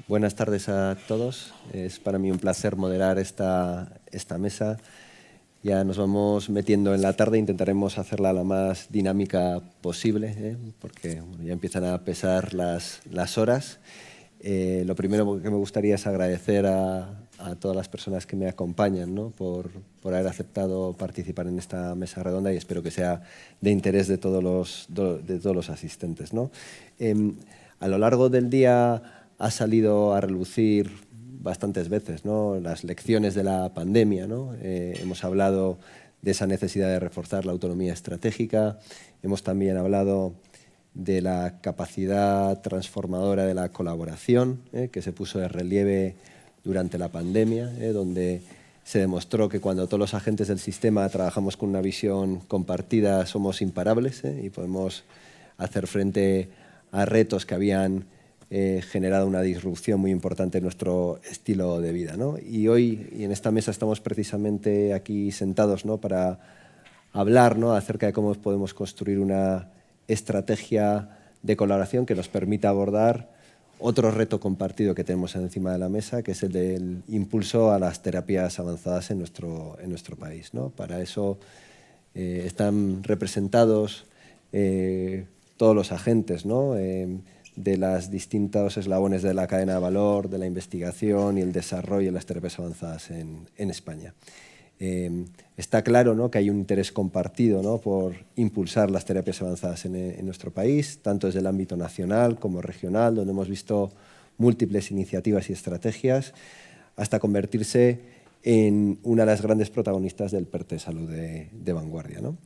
Buenas tardes a todos. Es para mí un placer moderar esta mesa. Ya nos vamos metiendo en la tarde, intentaremos hacerla lo más dinámica posible, porque bueno, ya empiezan a pesar las horas. Lo primero que me gustaría es agradecer a todas las personas que me acompañan, ¿no? por haber aceptado participar en esta mesa redonda, y espero que sea de interés de todos los asistentes, ¿no? A lo largo del día ha salido a relucir bastantes veces, ¿no? Las lecciones de la pandemia, ¿no? Hemos hablado de esa necesidad de reforzar la autonomía estratégica, hemos también hablado de la capacidad transformadora de la colaboración, que se puso de relieve durante la pandemia, donde se demostró que cuando todos los agentes del sistema trabajamos con una visión compartida somos imparables, y podemos hacer frente a retos que habían generado una disrupción muy importante en nuestro estilo de vida, ¿no? Y hoy, y en esta mesa, estamos precisamente aquí sentados, ¿no? Para hablar, ¿no? Acerca de cómo podemos construir una estrategia de colaboración que nos permita abordar otro reto compartido que tenemos encima de la mesa, que es el del impulso a las terapias avanzadas en nuestro país, ¿no? Para eso están representados todos los agentes, ¿no? De los distintos eslabones de la cadena de valor, de la investigación y el desarrollo de las terapias avanzadas en España. Está claro, ¿no? Que hay un interés compartido, ¿no? Por impulsar las terapias avanzadas en nuestro país, tanto desde el ámbito nacional como regional, donde hemos visto múltiples iniciativas y estrategias, hasta convertirse en una de las grandes protagonistas del PERTE Salud de vanguardia, ¿no?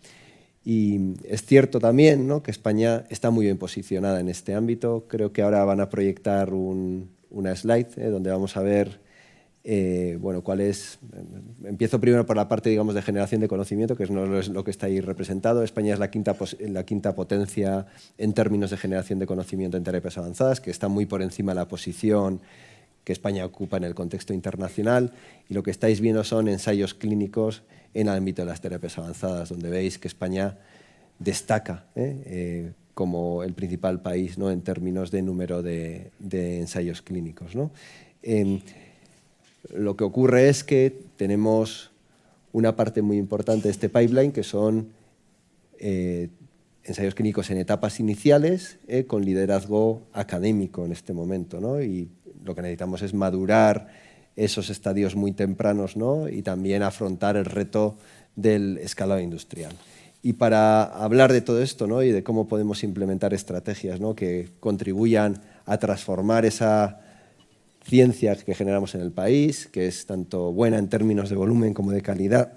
Y es cierto también, ¿no? Que España está muy bien posicionada en este ámbito. Creo que ahora van a proyectar una slide donde vamos a ver bueno, cuál es. Empiezo primero por la parte, digamos, de generación de conocimiento, que no es lo que está ahí representado. España es la quinta potencia en términos de generación de conocimiento en terapias avanzadas, que está muy por encima de la posición que España ocupa en el contexto internacional, y lo que estáis viendo son ensayos clínicos en el ámbito de las terapias avanzadas, donde veis que España destaca como el principal país, ¿no? En términos de número de ensayos clínicos, ¿no? Lo que ocurre es que tenemos una parte muy importante de este pipeline, que son ensayos clínicos en etapas iniciales, con liderazgo académico en este momento, ¿no? Y lo que necesitamos es madurar esos estadios muy tempranos, ¿no? Y también afrontar el reto del escalado industrial. Y para hablar de todo esto, ¿no? Y de cómo podemos implementar estrategias, ¿no? Que contribuyan a transformar esa ciencia que generamos en el país, que es tanto buena en términos de volumen como de calidad,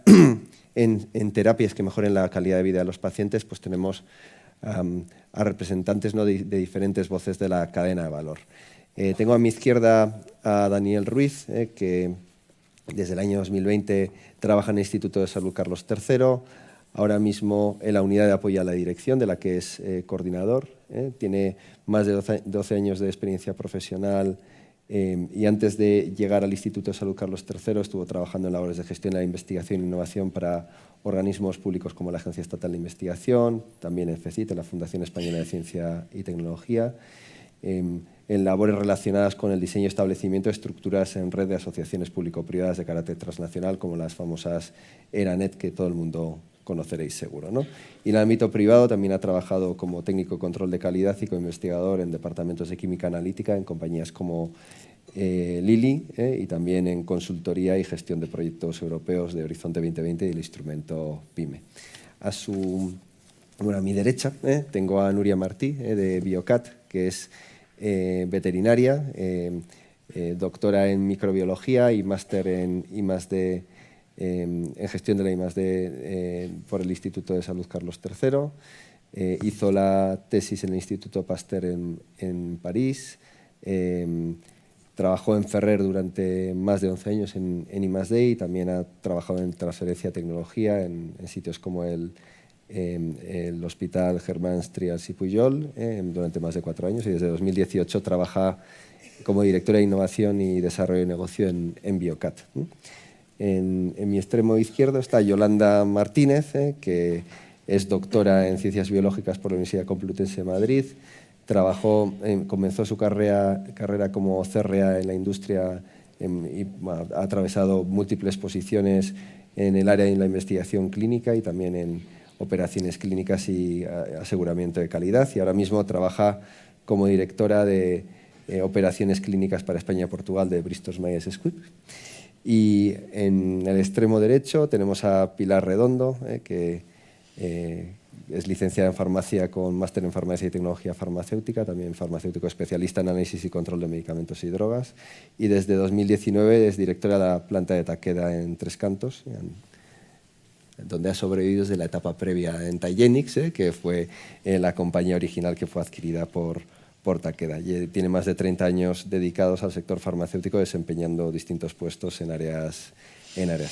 en terapias que mejoren la calidad de vida de los pacientes, pues tenemos a representantes, ¿no? de diferentes voces de la cadena de valor. Tengo a mi izquierda a Daniel Ruiz, que desde el año 2020 trabaja en el Instituto de Salud Carlos III, ahora mismo en la unidad de apoyo a la dirección, de la que es coordinador. Tiene más de 12 años de experiencia profesional, y antes de llegar al Instituto de Salud Carlos III estuvo trabajando en labores de gestión de la investigación e innovación para organismos públicos como la Agencia Estatal de Investigación, también en FECIT, la Fundación Española de Ciencia y Tecnología, en labores relacionadas con el diseño y establecimiento de estructuras en red de asociaciones público-privadas de carácter transnacional, como las famosas ERANET, que todo el mundo conoceréis seguro, ¿no? Y en el ámbito privado también ha trabajado como técnico de control de calidad y como investigador en departamentos de química analítica en compañías como Lilly, y también en consultoría y gestión de proyectos europeos de Horizonte 2020 y el instrumento PYME. Bueno, a mi derecha tengo a Nuria Martí, de Biocat, que es veterinaria, doctora en microbiología y máster en I+D, en gestión de la I+D por el Instituto de Salud Carlos III. Hizo la tesis en el Instituto Pasteur en París. Trabajó en Ferrer durante más de 11 años en I+D y también ha trabajado en transferencia de tecnología en sitios como el Hospital Germans Trias y Pujol durante más de 4 años, y desde 2018 trabaja como directora de Innovación y Desarrollo de Negocio en Biocat. En mi extremo izquierdo está Yolanda Martínez, que es doctora en Ciencias Biológicas por la Universidad Complutense de Madrid, comenzó su carrera como CRA en la industria y ha atravesado múltiples posiciones en el área de la investigación clínica y también en operaciones clínicas y aseguramiento de calidad. Y ahora mismo trabaja como directora de operaciones clínicas para España y Portugal de Bristol Myers Squibb. Y en el extremo derecho tenemos a Pilar Redondo, que es licenciada en farmacia con máster en farmacia y tecnología farmacéutica, también farmacéutico especialista en análisis y control de medicamentos y drogas. Y desde 2019 es directora de la planta de Takeda en Tres Cantos, donde ha sobrevivido desde la etapa previa en Tygenix, que fue la compañía original que fue adquirida por Takeda. Y tiene más de 30 años dedicados al sector farmacéutico, desempeñando distintos puestos en áreas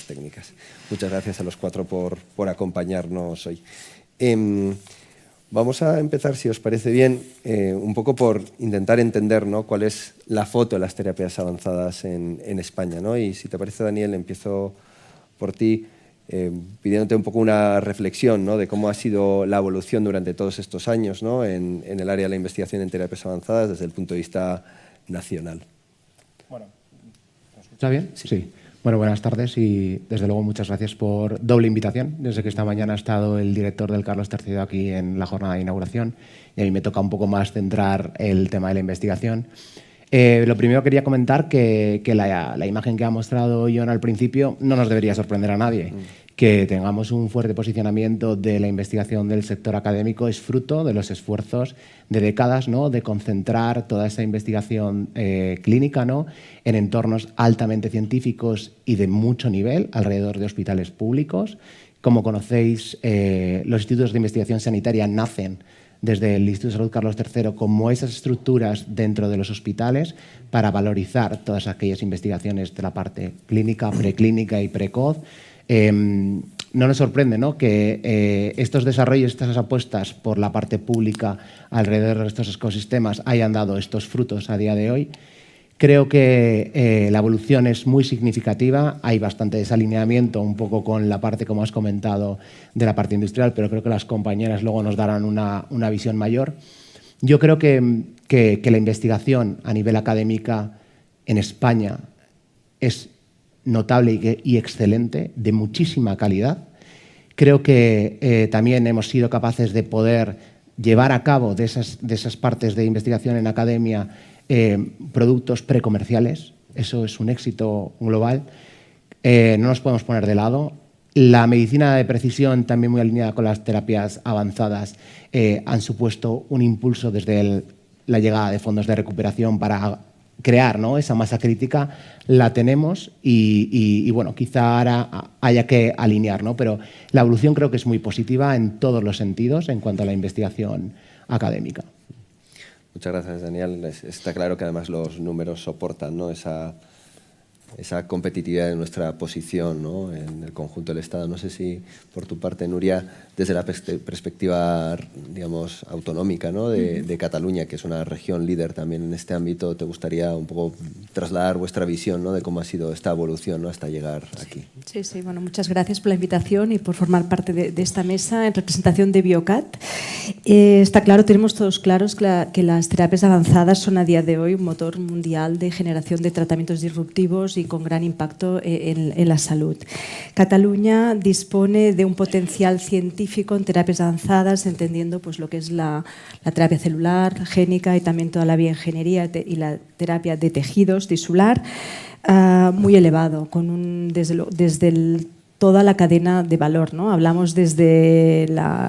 técnicas. Muchas gracias a los cuatro por acompañarnos hoy. Vamos a empezar, si os parece bien, un poco por intentar entender, ¿no?, cuál es la foto de las terapias avanzadas en España, ¿no? Y si te parece, Daniel, empiezo por ti, pidiéndote un poco una reflexión, ¿no?, de cómo ha sido la evolución durante todos estos años, ¿no?, en el área de la investigación en terapias avanzadas desde el punto de vista nacional. Bueno, ¿me escucha bien? Sí. Bueno, buenas tardes y desde luego muchas gracias por doble invitación. Desde que esta mañana ha estado el director del Carlos III aquí en la jornada de inauguración y a mí me toca un poco más centrar el tema de la investigación. Lo primero quería comentar que la imagen que ha mostrado Jon al principio no nos debería sorprender a nadie. Que tengamos un fuerte posicionamiento de la investigación del sector académico es fruto de los esfuerzos de décadas, ¿no?, de concentrar toda esa investigación clínica, ¿no?, en entornos altamente científicos y de mucho nivel alrededor de hospitales públicos. Como conocéis, los institutos de investigación sanitaria nacen desde el Instituto de Salud Carlos III como esas estructuras dentro de los hospitales para valorizar todas aquellas investigaciones de la parte clínica, preclínica y precoz. No nos sorprende, ¿no?, que estos desarrollos, estas apuestas por la parte pública alrededor de estos ecosistemas hayan dado estos frutos a día de hoy. Creo que la evolución es muy significativa, hay bastante desalineamiento un poco con la parte, como has comentado, de la parte industrial, pero creo que las compañeras luego nos darán una visión mayor. Yo creo que la investigación a nivel académica en España es notable y excelente, de muchísima calidad. Creo que también hemos sido capaces de poder llevar a cabo de esas partes de investigación en academia productos precomerciales. Eso es un éxito global. No nos podemos poner de lado. La medicina de precisión, también muy alineada con las terapias avanzadas, han supuesto un impulso desde la llegada de fondos de recuperación para crear, ¿no?, esa masa crítica. La tenemos y bueno, quizá ahora haya que alinear, ¿no?, pero la evolución creo que es muy positiva en todos los sentidos en cuanto a la investigación académica. Muchas gracias, Daniel. Está claro que además los números soportan, ¿no?, esa competitividad de nuestra posición, ¿no?, en el conjunto del Estado. No sé si, por tu parte, Nuria, desde la perspectiva, digamos, autonómica, ¿no?, de Cataluña, que es una región líder también en este ámbito, te gustaría un poco trasladar vuestra visión, ¿no?, de cómo ha sido esta evolución, ¿no?, hasta llegar aquí. Sí. Bueno, muchas gracias por la invitación y por formar parte de esta mesa en representación de Biocat. Está claro, tenemos todos claros que las terapias avanzadas son a día de hoy un motor mundial de generación de tratamientos disruptivos y con gran impacto en la salud. Cataluña dispone de un potencial científico en terapias avanzadas, entendiendo pues, lo que es la terapia celular, génica y también toda la bioingeniería y la terapia de tejidos tisular, muy elevado, desde toda la cadena de valor, ¿no? Hablamos desde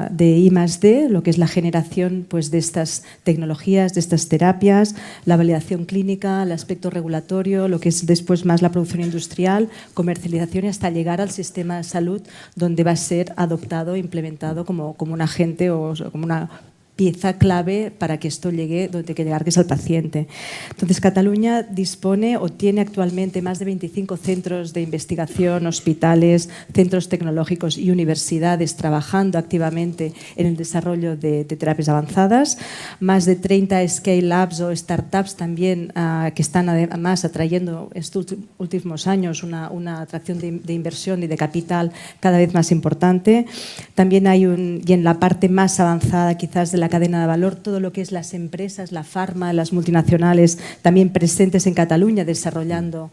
de I+D, lo que es la generación pues, de estas tecnologías, de estas terapias, la validación clínica, el aspecto regulatorio, lo que es después más la producción industrial, comercialización y hasta llegar al sistema de salud donde va a ser adoptado e implementado como un agente o como una pieza clave para que esto llegue donde tiene que llegar, que es al paciente. Entonces, Cataluña dispone o tiene actualmente más de 25 centros de investigación, hospitales, centros tecnológicos y universidades trabajando activamente en el desarrollo de terapias avanzadas, más de 30 scale-ups o startups también que están además atrayendo estos últimos años una atracción de inversión y de capital cada vez más importante. También hay y en la parte más avanzada quizás de la cadena de valor, todo lo que es las empresas, la farma, las multinacionales también presentes en Cataluña desarrollando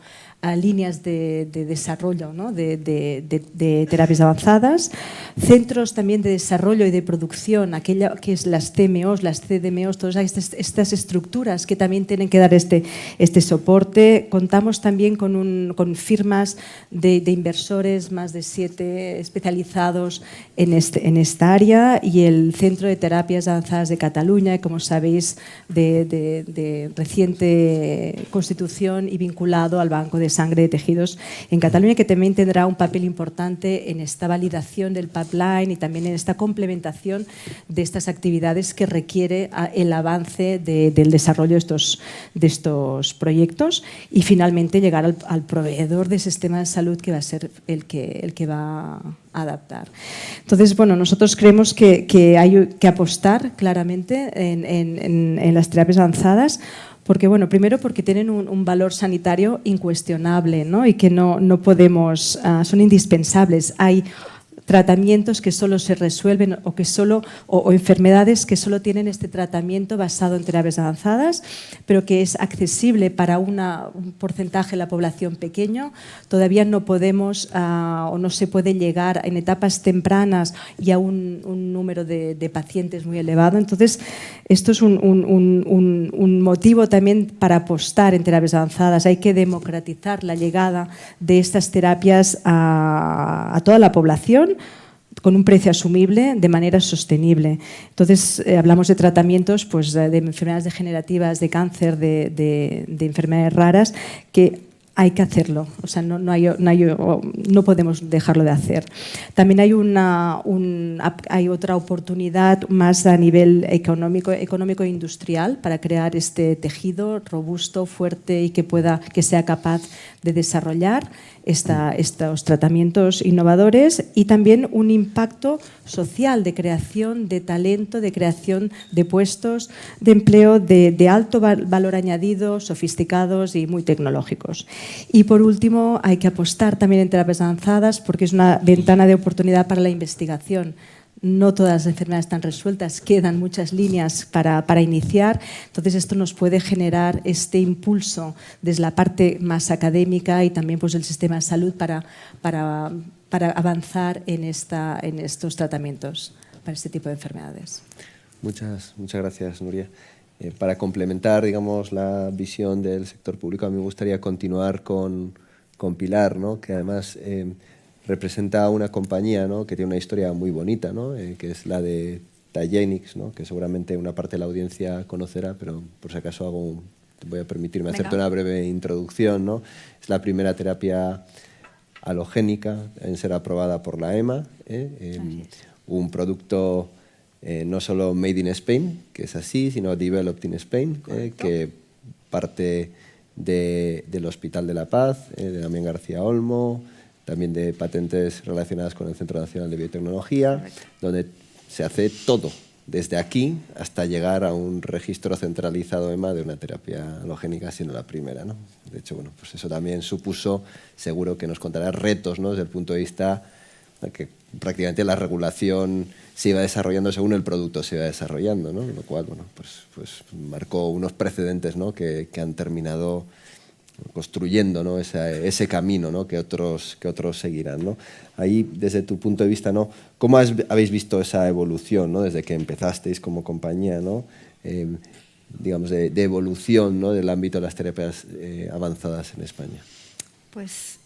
líneas de desarrollo, ¿no? de terapias avanzadas, centros también de desarrollo y de producción, aquella que es las CMOs, las CDMOs, todas estas estructuras que también tienen que dar este soporte. Contamos también con firmas de inversores, más de 7 especializados en esta área, y el Centro de Terapias Avanzadas de Cataluña, como sabéis, de reciente constitución y vinculado al Banco de Sangre de Tejidos en Cataluña, que también tendrá un papel importante en esta validación del pipeline y también en esta complementación de estas actividades que requiere el avance del desarrollo de estos proyectos, y finalmente llegar al proveedor de sistema de salud, que va a ser el que va a adaptar. Entonces, bueno, nosotros creemos que hay que apostar claramente en las terapias avanzadas, porque, bueno, primero porque tienen un valor sanitario incuestionable, ¿no? Y que no podemos, son indispensables. Hay tratamientos que solo se resuelven o enfermedades que solo tienen este tratamiento basado en terapias avanzadas, pero que es accesible para un porcentaje de la población pequeño. Todavía no podemos o no se puede llegar en etapas tempranas y a un número de pacientes muy elevado. Entonces, esto es un motivo también para apostar en terapias avanzadas. Hay que democratizar la llegada de estas terapias a toda la población, con un precio asumible, de manera sostenible. Entonces, hablamos de tratamientos, pues, de enfermedades degenerativas, de cáncer, de enfermedades raras, que hay que hacerlo, o sea, no podemos dejarlo de hacer. También hay otra oportunidad más a nivel económico e industrial para crear este tejido robusto, fuerte y que sea capaz de desarrollar estos tratamientos innovadores, y también un impacto social de creación de talento, de creación de puestos de empleo de alto valor añadido, sofisticados y muy tecnológicos. Y por último, hay que apostar también en terapias avanzadas, porque es una ventana de oportunidad para la investigación. No todas las enfermedades están resueltas, quedan muchas líneas para iniciar. Entonces, esto nos puede generar este impulso desde la parte más académica y también, pues, el sistema de salud para avanzar en estos tratamientos para este tipo de enfermedades. Muchas gracias, Nuria. Para complementar, digamos, la visión del sector público, a mí me gustaría continuar con Pilar, ¿no? Que además representa una compañía, ¿no? Que tiene una historia muy bonita, ¿no? Que es la de TiGenix, ¿no? Que seguramente una parte de la audiencia conocerá, pero por si acaso voy a permitirme hacerte una breve introducción, ¿no? Es la primera terapia halogénica en ser aprobada por la EMA, un producto no solo made in Spain, que es así, sino developed in Spain, que parte del Hospital de la Paz, de Damián García Olmo, también de patentes relacionadas con el Centro Nacional de Biotecnología, donde se hace todo, desde aquí hasta llegar a un registro centralizado EMA de una terapia halogénica, siendo la primera, ¿no? De hecho, bueno, pues eso también supuso, seguro que nos contará, retos, ¿no? Desde el punto de vista que prácticamente la regulación se iba desarrollando según el producto se iba desarrollando, ¿no? Lo cual, bueno, pues marcó unos precedentes, ¿no? que han terminado construyendo, ¿no? ese camino, ¿no? que otros seguirán, ¿no? Ahí, desde tu punto de vista, ¿no? ¿Cómo habéis visto esa evolución, ¿no? Desde que empezasteis como compañía, ¿no? Digamos, de evolución, ¿no? Del ámbito de las terapias avanzadas en España? Pues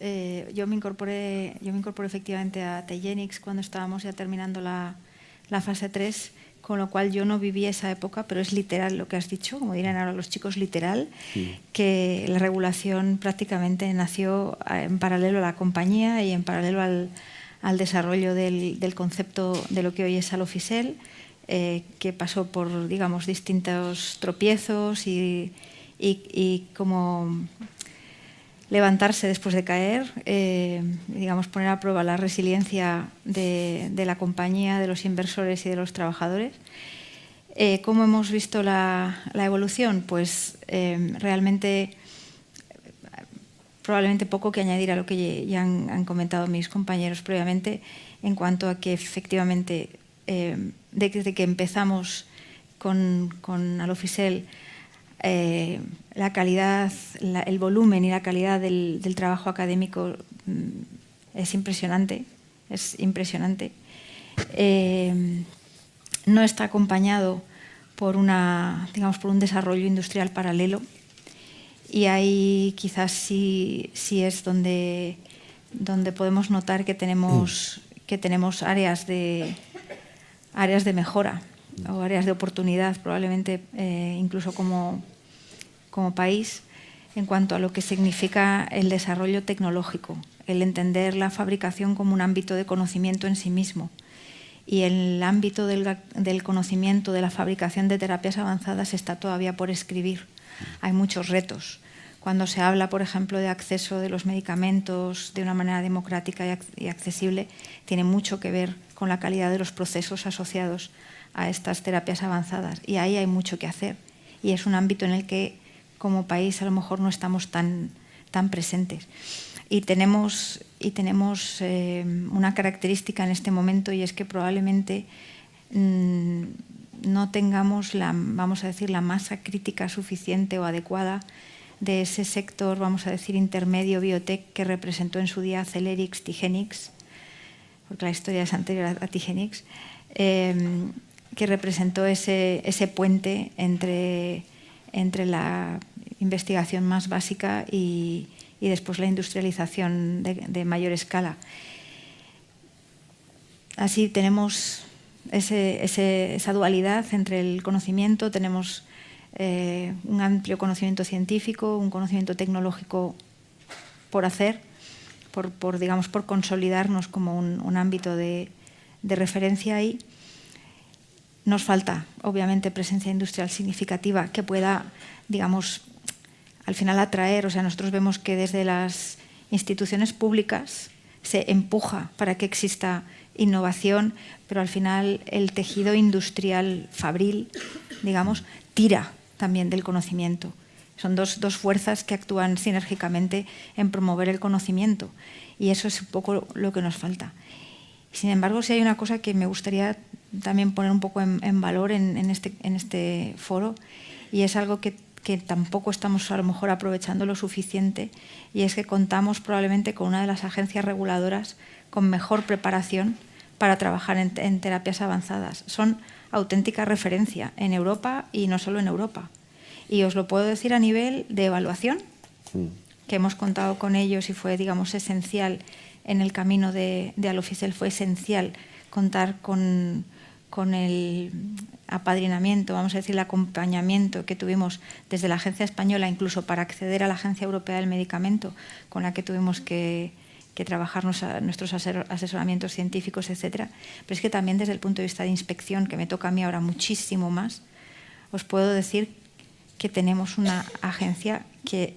yo me incorporé efectivamente a TiGenix cuando estábamos ya terminando la fase 3, con lo cual yo no viví esa época, pero es literal lo que has dicho, como dirán ahora los chicos, literal, que la regulación prácticamente nació en paralelo a la compañía y en paralelo al desarrollo del concepto de lo que hoy es Alofisel, que pasó por, digamos, distintos tropiezos y como levantarse después de caer, digamos, poner a prueba la resiliencia de la compañía, de los inversores y de los trabajadores. ¿Cómo hemos visto la evolución? Pues realmente probablemente poco que añadir a lo que ya han comentado mis compañeros previamente, en cuanto a que efectivamente desde que empezamos con Alofisel la calidad, el volumen y la calidad del trabajo académico es impresionante. No está acompañado por un desarrollo industrial paralelo, y ahí quizás sí es donde podemos notar que tenemos áreas de mejora o áreas de oportunidad, probablemente incluso como país, en cuanto a lo que significa el desarrollo tecnológico, el entender la fabricación como un ámbito de conocimiento en sí mismo. Y el ámbito del conocimiento de la fabricación de terapias avanzadas está todavía por escribir. Hay muchos retos. Cuando se habla, por ejemplo, de acceso de los medicamentos de una manera democrática y accesible, tiene mucho que ver con la calidad de los procesos asociados a estas terapias avanzadas. Y ahí hay mucho que hacer. Y es un ámbito en el que, como país, a lo mejor no estamos tan presentes. Y tenemos una característica en este momento, y es que probablemente no tengamos la masa crítica suficiente o adecuada de ese sector, vamos a decir, intermedio biotech que representó en su día Celerix, Tigenix, porque la historia es anterior a Tigenix, que representó ese puente entre la investigación más básica y después la industrialización de mayor escala. Así tenemos esa dualidad entre el conocimiento, tenemos un amplio conocimiento científico, un conocimiento tecnológico por hacer, por consolidarnos como un ámbito de referencia ahí. Nos falta, obviamente, presencia industrial significativa que pueda, al final atraer. O sea, nosotros vemos que desde las instituciones públicas se empuja para que exista innovación, pero al final el tejido industrial fabril, tira también del conocimiento. Son dos fuerzas que actúan sinérgicamente en promover el conocimiento, y eso es un poco lo que nos falta. Sin embargo, sí hay una cosa que me gustaría también poner un poco en valor en este foro, y es algo que tampoco estamos a lo mejor aprovechando lo suficiente, y es que contamos probablemente con una de las agencias reguladoras con mejor preparación para trabajar en terapias avanzadas. Son auténtica referencia en Europa, y no solo en Europa. Y os lo puedo decir a nivel de evaluación, que hemos contado con ellos y fue, esencial en el camino de Alofisel. Fue esencial contar con el apadrinamiento, vamos a decir, el acompañamiento que tuvimos desde la Agencia Española, incluso para acceder a la Agencia Europea del Medicamento, con la que tuvimos que trabajar nuestros asesoramientos científicos, etcétera. Pero es que también desde el punto de vista de inspección, que me toca a mí ahora muchísimo más, os puedo decir que tenemos una agencia que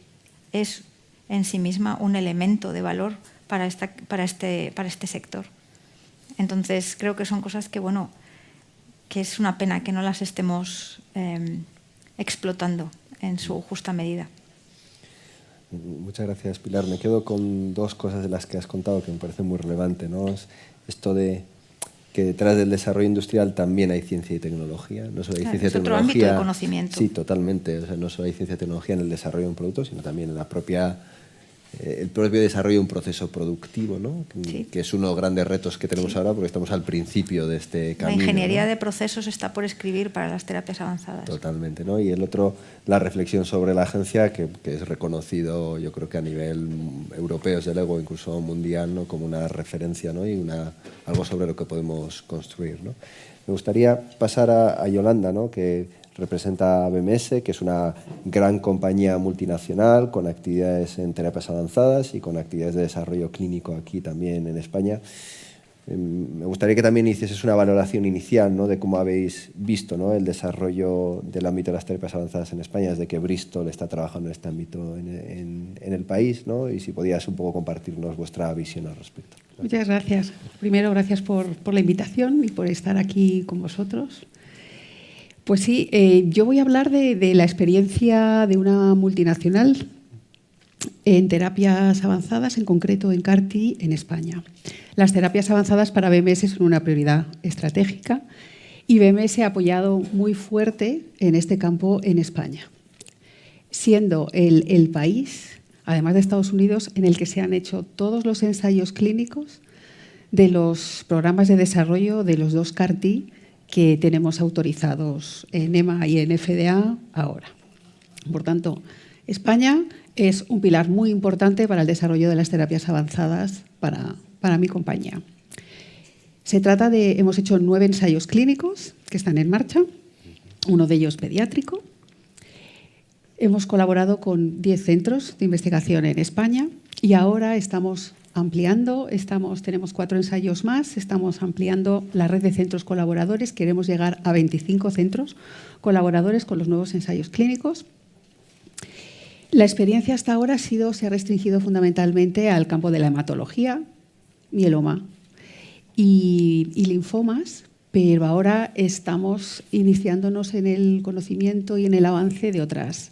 es en sí misma un elemento de valor para este sector. Entonces, creo que son cosas que es una pena que no las estemos explotando en su justa medida. Muchas gracias, Pilar. Me quedo con dos cosas de las que has contado que me parecen muy relevantes, ¿no? Esto de que detrás del desarrollo industrial también hay ciencia y tecnología. No solo hay ciencia y tecnología. Otro ámbito de conocimiento. Sí, totalmente. O sea, no solo hay ciencia y tecnología en el desarrollo de un producto, sino también en el propio desarrollo de un proceso productivo, ¿no? Sí. Que es uno de los grandes retos que tenemos ahora, porque estamos al principio de este camino. La ingeniería, ¿no?, de procesos está por escribir para las terapias avanzadas. Totalmente, ¿no? Y el otro, la reflexión sobre la agencia, que es reconocido, yo creo que a nivel europeo, desde luego, incluso mundial, ¿no?, como una referencia, ¿no?, y algo sobre lo que podemos construir, ¿no? Me gustaría pasar a Yolanda, ¿no?, que representa a BMS, que es una gran compañía multinacional con actividades en terapias avanzadas y con actividades de desarrollo clínico aquí también en España. Me gustaría que también hicieses una valoración inicial, ¿no?, de cómo habéis visto, ¿no?, el desarrollo del ámbito de las terapias avanzadas en España, desde que Bristol está trabajando en este ámbito en el país, ¿no?, y si podías un poco compartirnos vuestra visión al respecto. Gracias. Muchas gracias. Primero, gracias por la invitación y por estar aquí con vosotros. Pues sí, yo voy a hablar de la experiencia de una multinacional en terapias avanzadas, en concreto en CAR-T en España. Las terapias avanzadas para BMS son una prioridad estratégica Y BMS ha apoyado muy fuerte en este campo en España, siendo el país, además de Estados Unidos, en el que se han hecho todos los ensayos clínicos de los programas de desarrollo de los 2 CAR-T que tenemos autorizados en EMA y en FDA ahora. Por tanto, España es un pilar muy importante para el desarrollo de las terapias avanzadas para mi compañía. Hemos hecho 9 ensayos clínicos que están en marcha, uno de ellos pediátrico. Hemos colaborado con 10 centros de investigación en España y ahora estamos ampliando, tenemos 4 ensayos más, estamos ampliando la red de centros colaboradores, queremos llegar a 25 centros colaboradores con los nuevos ensayos clínicos. La experiencia hasta ahora se ha restringido fundamentalmente al campo de la hematología, mieloma y linfomas, pero ahora estamos iniciándonos en el conocimiento y en el avance de otras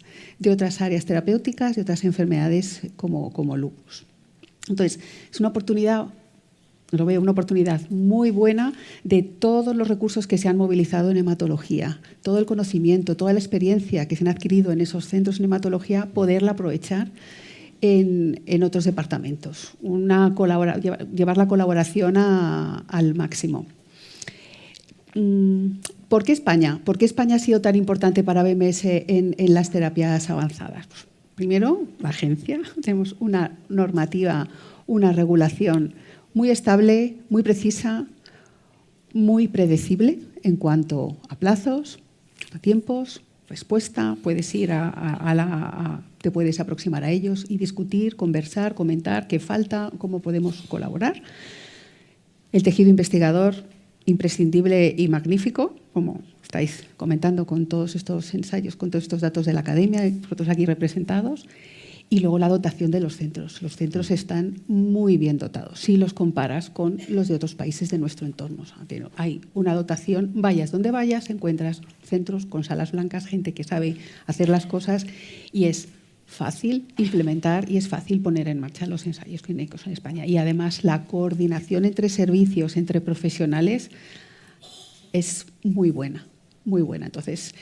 áreas terapéuticas, de otras enfermedades como lupus. Entonces, es una oportunidad, lo veo una oportunidad muy buena de todos los recursos que se han movilizado en hematología, todo el conocimiento, toda la experiencia que se han adquirido en esos centros en hematología, poderla aprovechar en otros departamentos, llevar la colaboración al máximo. ¿Por qué España? ¿Por qué España ha sido tan importante para BMS en las terapias avanzadas? Pues, primero, la agencia. Tenemos una normativa, una regulación muy estable, muy precisa, muy predecible en cuanto a plazos, a tiempos, respuesta. Puedes ir te puedes aproximar a ellos y discutir, conversar, comentar qué falta, cómo podemos colaborar. El tejido investigador imprescindible y magnífico, como estáis comentando con todos estos ensayos, con todos estos datos de la academia, vosotros aquí representados. Y luego la dotación de los centros. Los centros están muy bien dotados, si los comparas con los de otros países de nuestro entorno. O sea, hay una dotación, vayas donde vayas, encuentras centros con salas blancas, gente que sabe hacer las cosas y es fácil implementar y es fácil poner en marcha los ensayos clínicos en España. Y además la coordinación entre servicios, entre profesionales, es muy buena, muy buena. Entonces,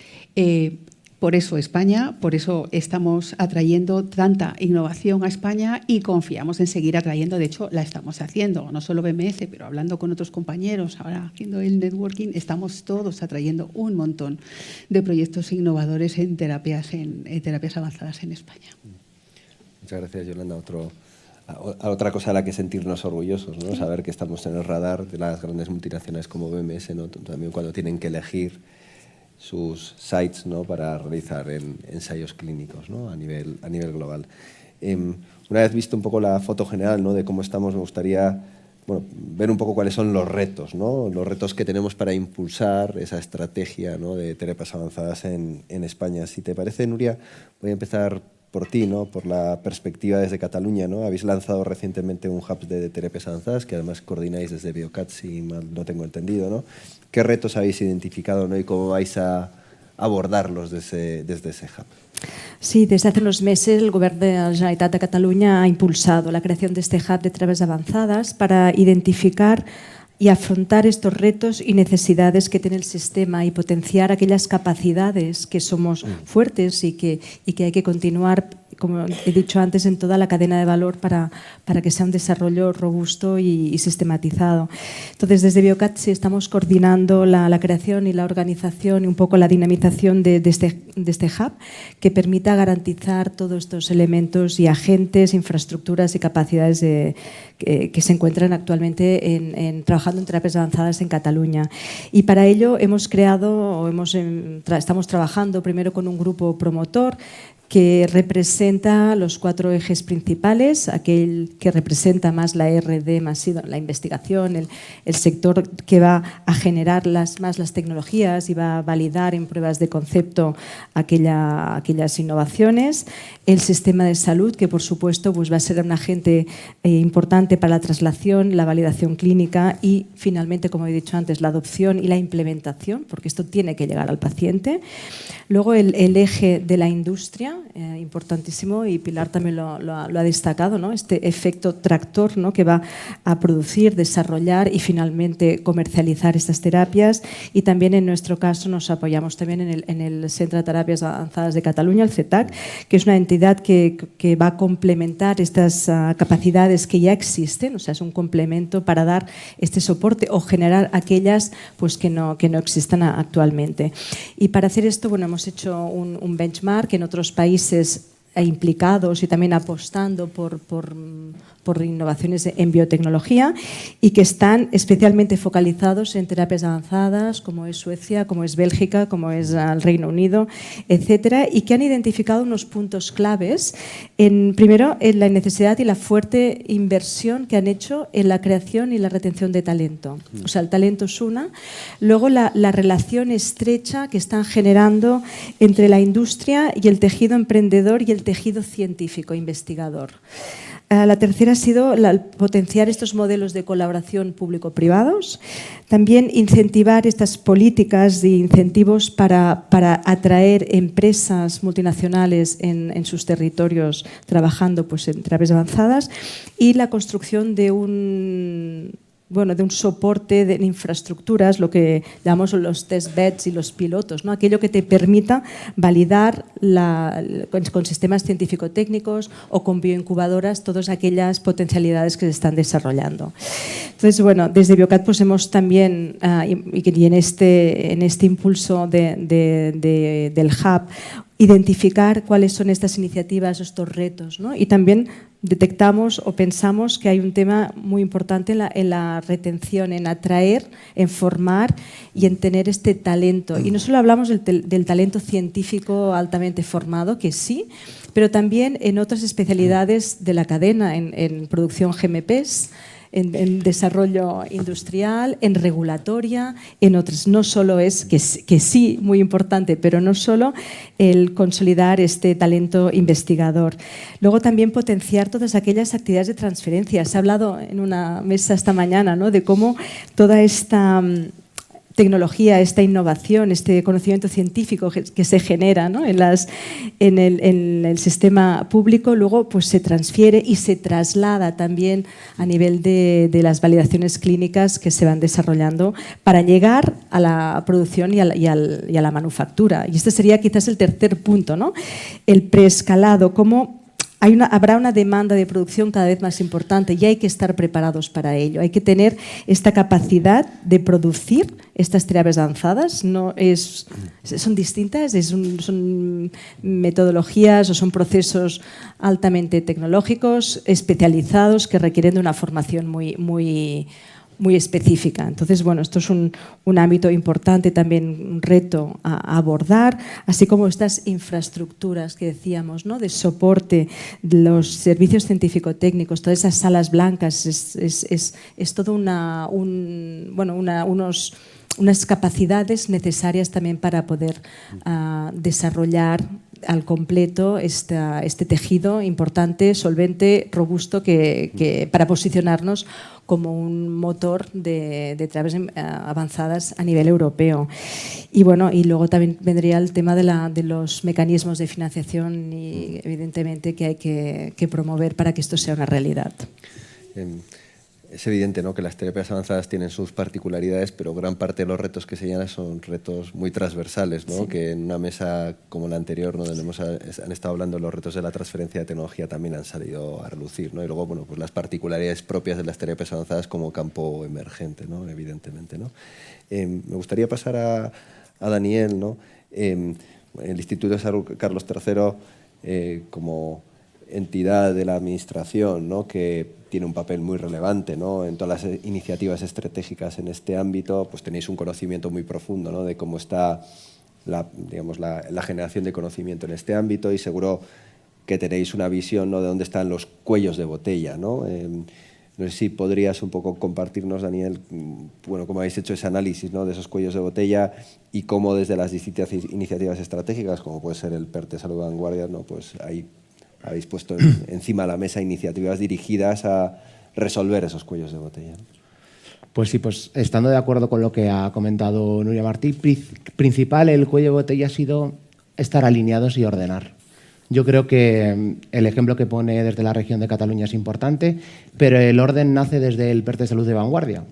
por eso España, por eso estamos atrayendo tanta innovación a España y confiamos en seguir atrayendo. De hecho, la estamos haciendo, no solo BMS, pero hablando con otros compañeros, ahora haciendo el networking, estamos todos atrayendo un montón de proyectos innovadores en terapias avanzadas en España. Muchas gracias, Yolanda. Otra cosa a la que sentirnos orgullosos, ¿no? Saber que estamos en el radar de las grandes multinacionales como BMS, ¿no? También cuando tienen que elegir sus sites, ¿no? Para realizar ensayos clínicos, ¿no? a nivel global. Una vez visto un poco la foto general, ¿no? De cómo estamos, me gustaría ver un poco cuáles son los retos, ¿no? Los retos que tenemos para impulsar esa estrategia, ¿no? De terapias avanzadas en España. Si te parece, Nuria, voy a empezar por ti, ¿no? Por la perspectiva desde Cataluña, ¿no? Habéis lanzado recientemente un hub de terapias avanzadas que además coordináis desde Biocat, si mal no tengo entendido, ¿no? ¿Qué retos habéis identificado, ¿no? Y cómo vais a abordarlos desde ese hub? Sí, desde hace unos meses el Govern de la Generalitat de Cataluña ha impulsado la creación de este hub de terapias avanzadas para identificar y afrontar estos retos y necesidades que tiene el sistema y potenciar aquellas capacidades que somos fuertes y que hay que continuar, como he dicho antes, en toda la cadena de valor para que sea un desarrollo robusto y sistematizado. Entonces, desde Biocat sí estamos coordinando la creación y la organización y un poco la dinamización de este hub que permita garantizar todos estos elementos y agentes, infraestructuras y capacidades que se encuentran actualmente trabajando en terapias avanzadas en Cataluña. Y para ello estamos trabajando primero con un grupo promotor que representa los 4 ejes principales, aquel que representa más la R&D, más la investigación, el sector que va a generar más las tecnologías y va a validar en pruebas de concepto aquellas innovaciones, el sistema de salud, que por supuesto pues va a ser un agente importante para la traslación, la validación clínica y finalmente, como he dicho antes, la adopción y la implementación, porque esto tiene que llegar al paciente. Luego el eje de la industria, importantísimo, y Pilar también lo ha destacado, ¿no? Este efecto tractor, ¿no? Que va a producir, desarrollar y finalmente comercializar estas terapias. Y también en nuestro caso nos apoyamos también en el Centro de Terapias Avanzadas de Cataluña, el CETAC, que es una entidad que va a complementar estas capacidades que ya existen, o sea, es un complemento para dar este soporte o generar aquellas pues, que no existan actualmente. Y para hacer esto, bueno, hemos hecho un benchmark en otros países implicados y también apostando por innovaciones en biotecnología, y que están especialmente focalizados en terapias avanzadas, como es Suecia, como es Bélgica, como es el Reino Unido, etcétera, y que han identificado unos puntos claves, primero en la necesidad y la fuerte inversión que han hecho en la creación y la retención de talento. O sea, el talento es una. Luego la relación estrecha que están generando entre la industria y el tejido emprendedor y el tejido científico investigador. La tercera ha sido potenciar estos modelos de colaboración público-privados, también incentivar estas políticas de incentivos para atraer empresas multinacionales en sus territorios trabajando pues, en terapias avanzadas, y la construcción de un soporte de infraestructuras, lo que llamamos los test beds y los pilotos, ¿no? Aquello que te permita validar con sistemas científico-técnicos o con bioincubadoras todas aquellas potencialidades que se están desarrollando. Entonces, bueno, desde Biocat pues hemos también, y en este impulso del Hub, identificar cuáles son estas iniciativas, estos retos, ¿no? Y también detectamos o pensamos que hay un tema muy importante en la retención, en atraer, en formar y en tener este talento. Y no solo hablamos del talento científico altamente formado, que sí, pero también en otras especialidades de la cadena, en producción GMPs, en desarrollo industrial, en regulatoria, en otras. No solo es, que sí, muy importante, pero no solo el consolidar este talento investigador. Luego también potenciar todas aquellas actividades de transferencia. Se ha hablado en una mesa esta mañana, ¿no?, de cómo toda esta tecnología, esta innovación, este conocimiento científico que se genera, ¿no?, en el sistema público, luego pues, se transfiere y se traslada también a nivel de las validaciones clínicas que se van desarrollando para llegar a la producción y a la manufactura. Y este sería quizás el tercer punto, ¿no?, el preescalado, cómo habrá una demanda de producción cada vez más importante y hay que estar preparados para ello. Hay que tener esta capacidad de producir estas terapias avanzadas. Son distintas, son metodologías o son procesos altamente tecnológicos, especializados, que requieren de una formación muy específica. Entonces, bueno, esto es un ámbito importante, también un reto a abordar, así como estas infraestructuras que decíamos, ¿no?, de soporte, de los servicios científico-técnicos, todas esas salas blancas, es todo unas capacidades necesarias también para poder desarrollar al completo este tejido importante, solvente, robusto, que para posicionarnos como un motor de terapias avanzadas a nivel europeo. Y bueno, y luego también vendría el tema de los mecanismos de financiación, y evidentemente que hay que promover para que esto sea una realidad. Es evidente, ¿no?, que las terapias avanzadas tienen sus particularidades, pero gran parte de los retos que señalan son retos muy transversales, ¿no? Sí. Que en una mesa como la anterior, ¿no?, donde han estado hablando, los retos de la transferencia de tecnología también han salido a relucir, ¿no? Y luego, bueno, pues las particularidades propias de las terapias avanzadas como campo emergente, ¿no?, evidentemente, ¿no? Me gustaría pasar a Daniel, ¿no? El Instituto de Salud Carlos III, como entidad de la administración, ¿no?, que tiene un papel muy relevante, ¿no?, en todas las iniciativas estratégicas en este ámbito, pues tenéis un conocimiento muy profundo, ¿no?, de cómo está la generación de conocimiento en este ámbito, y seguro que tenéis una visión, ¿no?, de dónde están los cuellos de botella, ¿no? No sé si podrías un poco compartirnos, Daniel, bueno, cómo habéis hecho ese análisis, ¿no?, de esos cuellos de botella, y cómo desde las distintas iniciativas estratégicas, como puede ser el PERTE Salud Vanguardia, ¿no?, pues ahí habéis puesto encima de la mesa iniciativas dirigidas a resolver esos cuellos de botella. Pues sí, pues estando de acuerdo con lo que ha comentado Nuria Martí, principal el cuello de botella ha sido estar alineados y ordenar. Yo creo que el ejemplo que pone desde la región de Cataluña es importante, pero el orden nace desde el PERTE Salud de Vanguardia.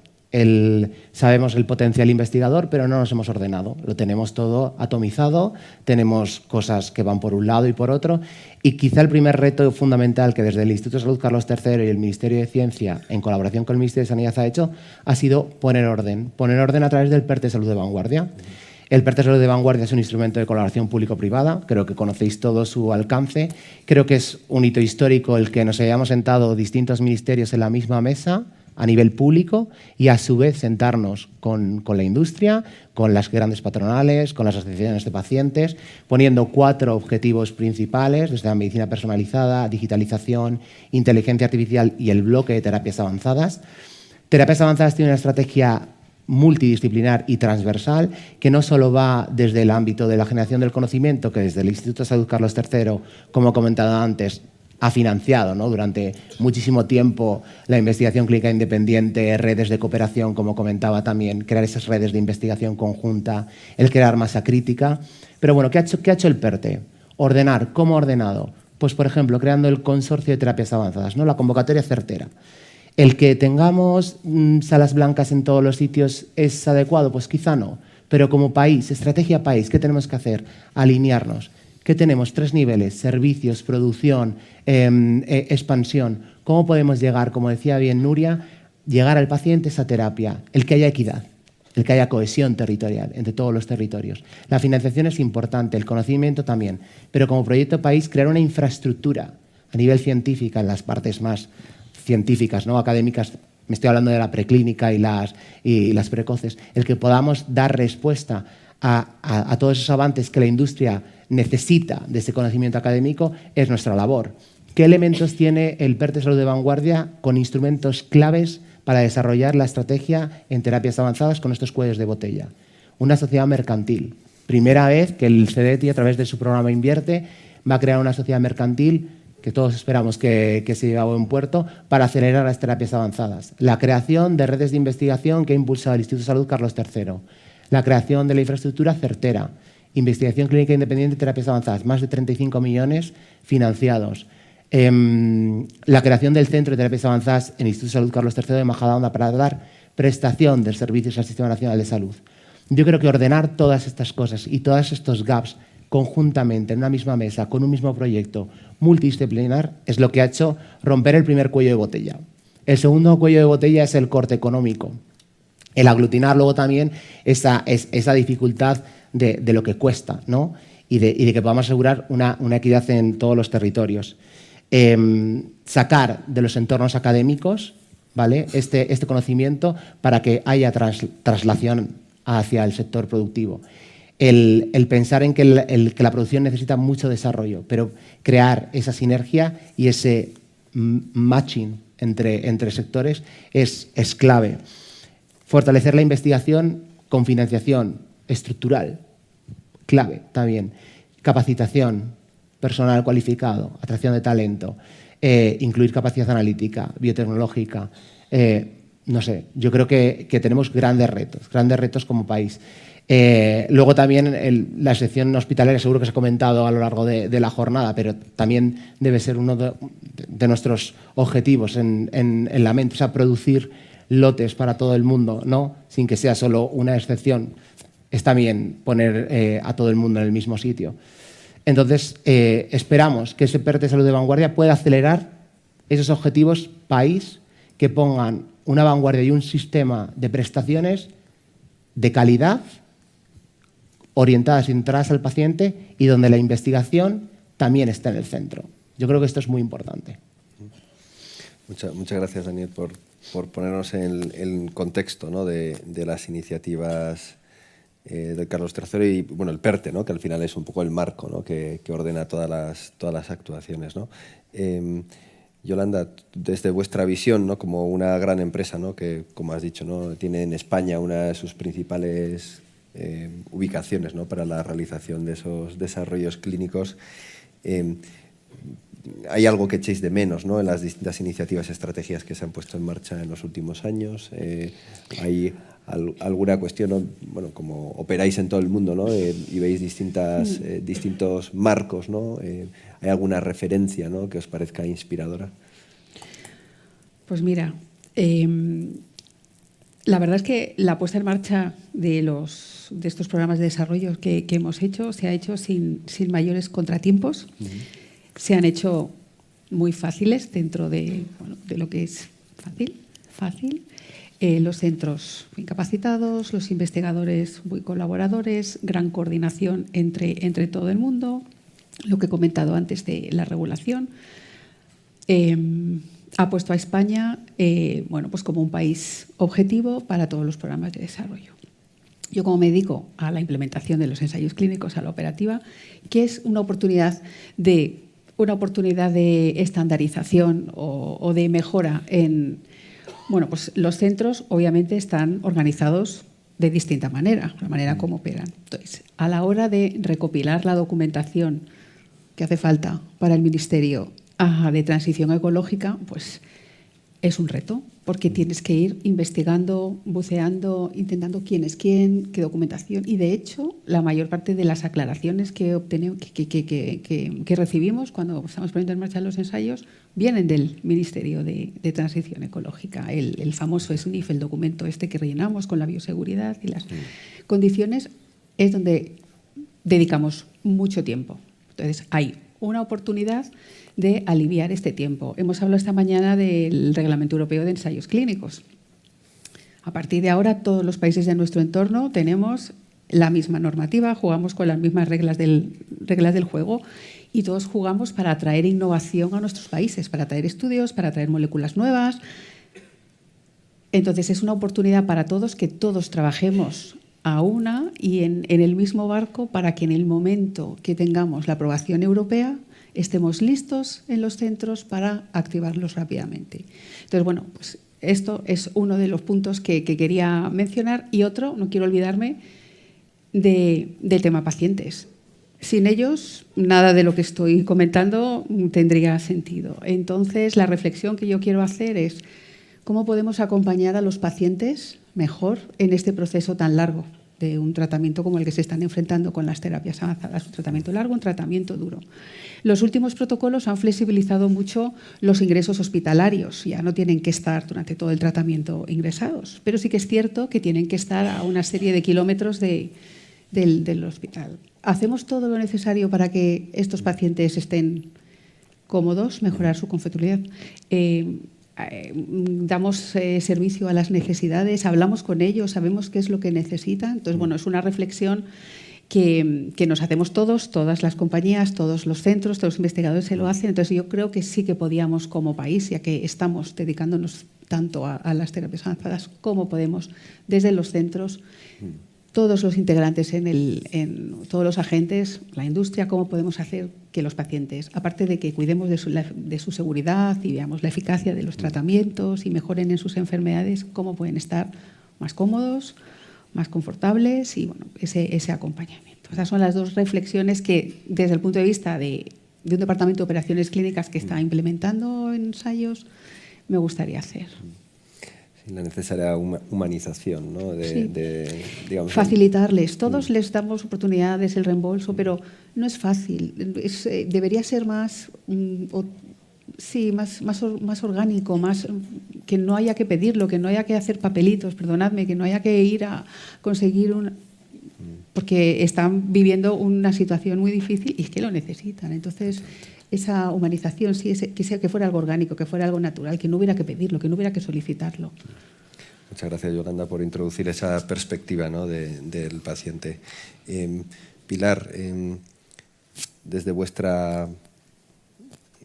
Sabemos el potencial investigador, pero no nos hemos ordenado. Lo tenemos todo atomizado, tenemos cosas que van por un lado y por otro, y quizá el primer reto fundamental que desde el Instituto de Salud Carlos III y el Ministerio de Ciencia, en colaboración con el Ministerio de Sanidad, ha hecho, ha sido poner orden a través del PERTE Salud de Vanguardia. El PERTE Salud de Vanguardia es un instrumento de colaboración público-privada, creo que conocéis todo su alcance, creo que es un hito histórico el que nos hayamos sentado distintos ministerios en la misma mesa, a nivel público, y a su vez sentarnos con la industria, con las grandes patronales, con las asociaciones de pacientes, poniendo 4 objetivos principales, desde la medicina personalizada, digitalización, inteligencia artificial y el bloque de terapias avanzadas. Terapias avanzadas tiene una estrategia multidisciplinar y transversal que no solo va desde el ámbito de la generación del conocimiento, que desde el Instituto de Salud Carlos III, como he comentado antes, ha financiado, ¿no?, durante muchísimo tiempo la investigación clínica independiente, redes de cooperación, como comentaba también, crear esas redes de investigación conjunta, el crear masa crítica. Pero bueno, ¿qué ha hecho el PERTE? Ordenar. ¿Cómo ha ordenado? Pues, por ejemplo, creando el consorcio de terapias avanzadas, ¿no?, la convocatoria certera. ¿El que tengamos salas blancas en todos los sitios es adecuado? Pues quizá no. Pero como país, estrategia país, ¿qué tenemos que hacer? Alinearnos. ¿Qué tenemos? 3 niveles: servicios, producción, expansión. ¿Cómo podemos llegar, como decía bien Nuria, llegar al paciente esa terapia? El que haya equidad, el que haya cohesión territorial entre todos los territorios. La financiación es importante, el conocimiento también, pero como proyecto país, crear una infraestructura a nivel científica, en las partes más científicas, ¿no?, académicas, me estoy hablando de la preclínica y las precoces, el que podamos dar respuesta a todos esos avances que la industria necesita de ese conocimiento académico, es nuestra labor. ¿Qué elementos tiene el PERTE Salud de Vanguardia con instrumentos claves para desarrollar la estrategia en terapias avanzadas con estos cuellos de botella? Una sociedad mercantil. Primera vez que el CDTI, a través de su programa Invierte, va a crear una sociedad mercantil que todos esperamos que se lleve a buen puerto para acelerar las terapias avanzadas. La creación de redes de investigación que ha impulsado el Instituto de Salud Carlos III. La creación de la infraestructura certera. Investigación clínica independiente y terapias avanzadas, más de 35 millones financiados. La creación del Centro de Terapias Avanzadas en el Instituto de Salud Carlos III de Majadahonda para dar prestación de servicios al Sistema Nacional de Salud. Yo creo que ordenar todas estas cosas y todos estos gaps conjuntamente en una misma mesa, con un mismo proyecto multidisciplinar, es lo que ha hecho romper el primer cuello de botella. El segundo cuello de botella es el corte económico. El aglutinar luego también esa dificultad de lo que cuesta, ¿no?, y de que podamos asegurar una equidad en todos los territorios. Sacar de los entornos académicos, ¿vale?, este conocimiento para que haya traslación hacia el sector productivo. El pensar en que la producción necesita mucho desarrollo, pero crear esa sinergia y ese matching entre sectores es clave. Fortalecer la investigación con financiación estructural, clave también. Capacitación, personal cualificado, atracción de talento, incluir capacidad analítica, biotecnológica. No sé, yo creo que tenemos grandes retos como país. Luego también la sección hospitalaria seguro que se ha comentado a lo largo de la jornada, pero también debe ser uno de nuestros objetivos en la mente, o sea, producir lotes para todo el mundo, ¿no?, sin que sea solo una excepción. Es también poner a todo el mundo en el mismo sitio. Entonces, esperamos que ese PERTE Salud de Vanguardia pueda acelerar esos objetivos país que pongan una vanguardia y un sistema de prestaciones de calidad, orientadas y centradas al paciente, y donde la investigación también está en el centro. Yo creo que esto es muy importante. Muchas gracias, Daniel, por ponernos en el contexto, ¿no?, de las iniciativas del Carlos III y, bueno, el PERTE, ¿no?, que al final es un poco el marco, ¿no?, que ordena todas las actuaciones, ¿no? Yolanda, desde vuestra visión, ¿no?, como una gran empresa, ¿no?, que, como has dicho, ¿no?, tiene en España una de sus principales ubicaciones, ¿no?, para la realización de esos desarrollos clínicos, ¿hay algo que echéis de menos, ¿no?, en las distintas iniciativas y estrategias que se han puesto en marcha en los últimos años? ¿Hay alguna cuestión, ¿no? Bueno, como operáis en todo el mundo, ¿no? Y veis distintos marcos, ¿no? ¿Hay alguna referencia, ¿no?, que os parezca inspiradora? Pues mira, la verdad es que la puesta en marcha de estos programas de desarrollo que hemos hecho se ha hecho sin mayores contratiempos. Se han hecho muy fáciles dentro de lo que es fácil. Los centros muy capacitados, los investigadores muy colaboradores, gran coordinación entre todo el mundo, lo que he comentado antes de la regulación. Ha puesto a España pues como un país objetivo para todos los programas de desarrollo. Yo, como me dedico a la implementación de los ensayos clínicos, a la operativa, que es una oportunidad de estandarización o de mejora en... Bueno, pues los centros obviamente están organizados de distinta manera, la manera como operan. Entonces, a la hora de recopilar la documentación que hace falta para el Ministerio de Transición Ecológica, pues es un reto, porque tienes que ir investigando, buceando, intentando quién es quién, qué documentación. Y de hecho, la mayor parte de las aclaraciones que recibimos cuando estamos poniendo en marcha los ensayos vienen del Ministerio de Transición Ecológica. El famoso SNIF, el documento que rellenamos con la bioseguridad y las condiciones, es donde dedicamos mucho tiempo. Entonces, hay una oportunidad de aliviar este tiempo. Hemos hablado esta mañana del Reglamento Europeo de Ensayos Clínicos. A partir de ahora, todos los países de nuestro entorno tenemos la misma normativa, jugamos con las mismas reglas del juego y todos jugamos para atraer innovación a nuestros países, para traer estudios, para traer moléculas nuevas. Entonces, es una oportunidad para todos que todos trabajemos a una y en el mismo barco para que en el momento que tengamos la aprobación europea estemos listos en los centros para activarlos rápidamente. Entonces, bueno, pues esto es uno de los puntos que quería mencionar. Y otro, no quiero olvidarme, del tema pacientes. Sin ellos, nada de lo que estoy comentando tendría sentido. Entonces, la reflexión que yo quiero hacer es cómo podemos acompañar a los pacientes mejor en este proceso tan largo de un tratamiento como el que se están enfrentando con las terapias avanzadas. Un tratamiento largo, un tratamiento duro. Los últimos protocolos han flexibilizado mucho los ingresos hospitalarios. Ya no tienen que estar durante todo el tratamiento ingresados, pero sí que es cierto que tienen que estar a una serie de kilómetros del hospital. ¿Hacemos todo lo necesario para que estos pacientes estén cómodos, mejorar su confortabilidad? Damos servicio a las necesidades, hablamos con ellos, sabemos qué es lo que necesitan. Entonces, bueno, es una reflexión que nos hacemos todos, todas las compañías, todos los centros, todos los investigadores se lo hacen. Entonces, yo creo que sí que podíamos como país, ya que estamos dedicándonos tanto a las terapias avanzadas, cómo podemos desde los centros, todos los integrantes en todos los agentes, la industria, cómo podemos hacer que los pacientes, aparte de que cuidemos de su seguridad y veamos la eficacia de los tratamientos y mejoren en sus enfermedades, cómo pueden estar más cómodos, más confortables y bueno, ese acompañamiento. Esas son las dos reflexiones que, desde el punto de vista de un departamento de operaciones clínicas que está implementando ensayos, me gustaría hacer. La necesaria humanización, ¿no? Digamos, facilitarles. Todos les damos oportunidades, el reembolso, pero no es fácil. Debería ser más orgánico, más que no haya que pedirlo, que no haya que hacer papelitos, perdonadme, que no haya que ir a conseguir porque están viviendo una situación muy difícil y es que lo necesitan. Entonces, esa humanización, sí, que fuera algo orgánico, que fuera algo natural, que no hubiera que pedirlo, que no hubiera que solicitarlo. Muchas gracias, Yolanda, por introducir esa perspectiva, ¿no?, del paciente. Pilar, desde vuestra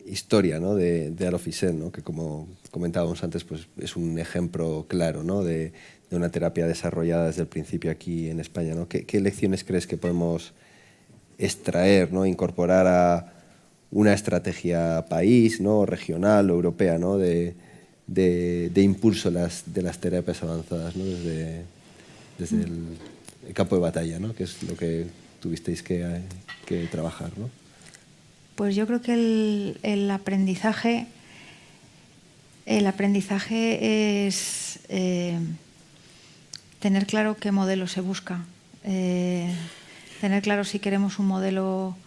historia, ¿no?, de Alofisel, ¿no?, que como comentábamos antes, pues es un ejemplo claro, ¿no?, de una terapia desarrollada desde el principio aquí en España, ¿no? ¿Qué lecciones crees que podemos extraer, ¿no?, incorporar a una estrategia país, ¿no?, regional o europea, ¿no?, de impulso de las terapias avanzadas, ¿no?, desde el campo de batalla, ¿no?, que es lo que tuvisteis que trabajar, ¿no? Pues yo creo que el aprendizaje es tener claro qué modelo se busca. Tener claro si queremos un modelo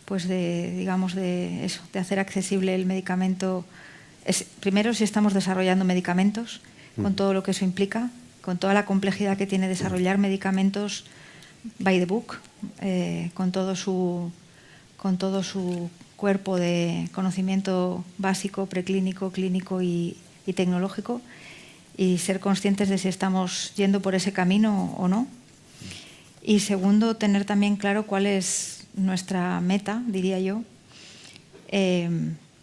pues de hacer accesible el medicamento. Primero, si estamos desarrollando medicamentos, con todo lo que eso implica, con toda la complejidad que tiene desarrollar medicamentos by the book, con todo su cuerpo de conocimiento básico, preclínico, clínico y tecnológico, y ser conscientes de si estamos yendo por ese camino o no. Y segundo, tener también claro cuál es nuestra meta, diría yo,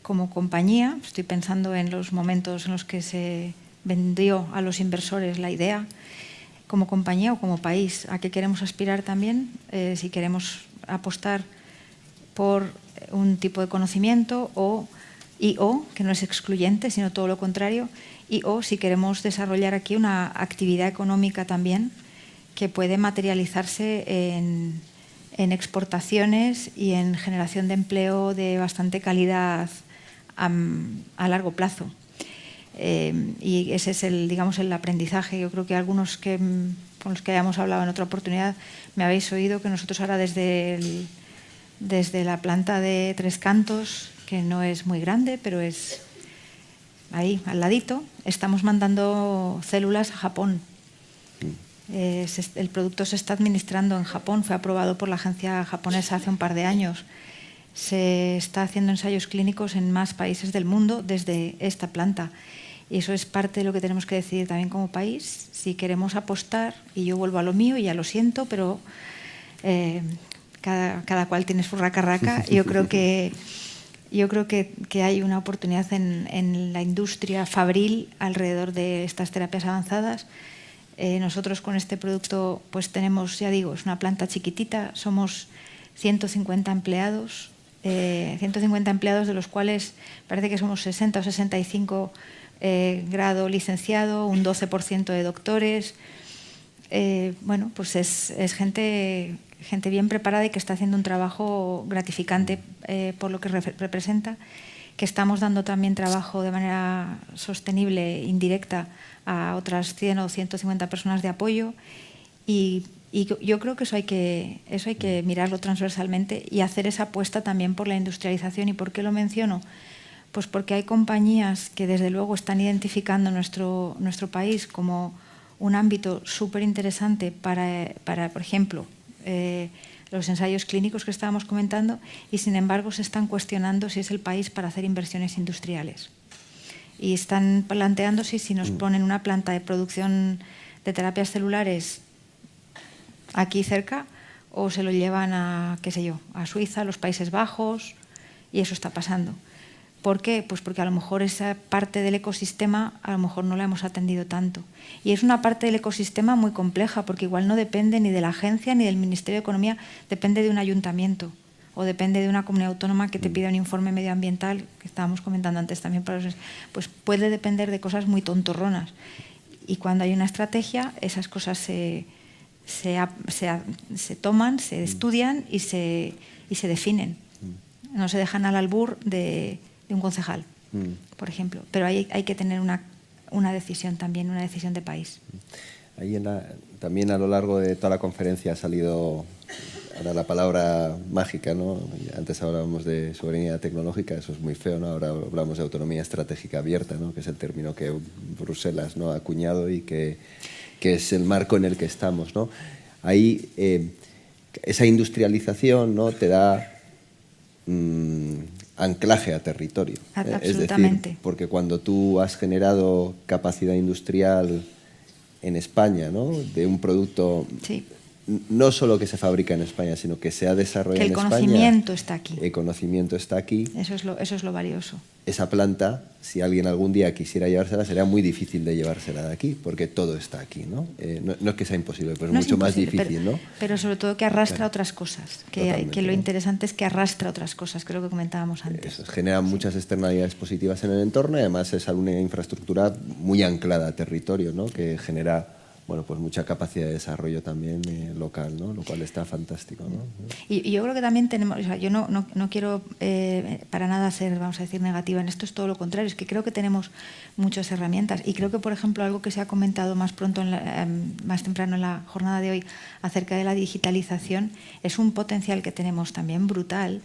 como compañía. Estoy pensando en los momentos en los que se vendió a los inversores la idea, como compañía o como país, a qué queremos aspirar también, si queremos apostar por un tipo de conocimiento o que no es excluyente, sino todo lo contrario, o si queremos desarrollar aquí una actividad económica también que puede materializarse en exportaciones y en generación de empleo de bastante calidad a largo plazo. Y ese es el aprendizaje. Yo creo que algunos con los que hayamos hablado en otra oportunidad me habéis oído que nosotros ahora desde la planta de Tres Cantos, que no es muy grande, pero es ahí al ladito, estamos mandando células a Japón. El producto se está administrando en Japón, fue aprobado por la agencia japonesa hace un par de años. Se está haciendo ensayos clínicos en más países del mundo desde esta planta. Y eso es parte de lo que tenemos que decidir también como país, si queremos apostar, y yo vuelvo a lo mío y ya lo siento, pero cada cual tiene su raca-raca. Yo creo que hay una oportunidad en la industria fabril alrededor de estas terapias avanzadas. Nosotros con este producto pues tenemos, ya digo, es una planta chiquitita, somos 150 empleados, 150 empleados de los cuales parece que somos 60 o 65 grado licenciado, un 12% de doctores. Bueno, pues es gente bien preparada y que está haciendo un trabajo gratificante por lo que representa, que estamos dando también trabajo de manera sostenible, indirecta, a otras 100 o 150 personas de apoyo, y yo creo que eso hay que mirarlo transversalmente y hacer esa apuesta también por la industrialización. ¿Y por qué lo menciono? Pues porque hay compañías que desde luego están identificando nuestro país como un ámbito súper interesante para, por ejemplo, los ensayos clínicos que estábamos comentando, y sin embargo se están cuestionando si es el país para hacer inversiones industriales. Y están planteándose si nos ponen una planta de producción de terapias celulares aquí cerca o se lo llevan a, qué sé yo, a Suiza, a los Países Bajos, y eso está pasando. ¿Por qué? Pues porque a lo mejor esa parte del ecosistema a lo mejor no la hemos atendido tanto. Y es una parte del ecosistema muy compleja, porque igual no depende ni de la agencia ni del Ministerio de Economía, depende de un ayuntamiento o depende de una comunidad autónoma que te pida un informe medioambiental, que estábamos comentando antes también, pues puede depender de cosas muy tontorronas. Y cuando hay una estrategia, esas cosas se toman, se estudian y se definen. No se dejan al albur de un concejal, por ejemplo. Pero hay que tener una decisión también, una decisión de país. Ahí también a lo largo de toda la conferencia ha salido ahora la palabra mágica, ¿no? Antes hablábamos de soberanía tecnológica, eso es muy feo, ¿no? Ahora hablamos de autonomía estratégica abierta, ¿no? Que es el término que Bruselas, ¿no?, ha acuñado y que es el marco en el que estamos, ¿no? Ahí esa industrialización, ¿no?, te da anclaje a territorio. Absolutamente. Es decir, porque cuando tú has generado capacidad industrial en España, ¿no?, de un producto, sí, no solo que se fabrica en España, sino que se ha desarrollado en España. El conocimiento está aquí. El conocimiento está aquí. Eso es lo valioso. Esa planta, si alguien algún día quisiera llevársela, sería muy difícil de llevársela de aquí, porque todo está aquí, ¿no? No es que sea imposible, pero es mucho más difícil, ¿no? Pero sobre todo que arrastra otras cosas, que lo interesante es que arrastra otras cosas, que es lo que comentábamos antes. Eso, genera muchas externalidades positivas en el entorno, y además es una infraestructura muy anclada a territorio, ¿no?, que genera bueno, pues mucha capacidad de desarrollo también local, ¿no? Lo cual está fantástico, ¿no? Y yo creo que también tenemos, o sea, yo no quiero para nada ser, vamos a decir, negativa en esto, es todo lo contrario, es que creo que tenemos muchas herramientas y creo que, por ejemplo, algo que se ha comentado más temprano en la jornada de hoy acerca de la digitalización es un potencial que tenemos también brutal.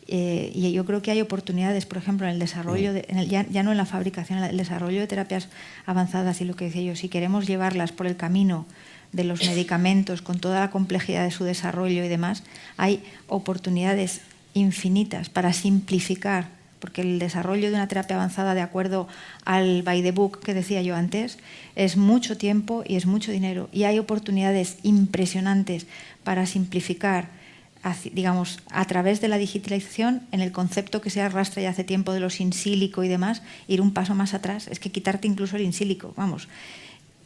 Y yo creo que hay oportunidades, por ejemplo, en el desarrollo, ya no en la fabricación, en el desarrollo de terapias avanzadas y lo que decía yo, si queremos llevarlas por el camino de los medicamentos con toda la complejidad de su desarrollo y demás, hay oportunidades infinitas para simplificar, porque el desarrollo de una terapia avanzada de acuerdo al by the book que decía yo antes es mucho tiempo y es mucho dinero, y hay oportunidades impresionantes para simplificar, digamos, a través de la digitalización, en el concepto que se arrastra ya hace tiempo de los in silico y demás, ir un paso más atrás, es que quitarte incluso el in silico, vamos.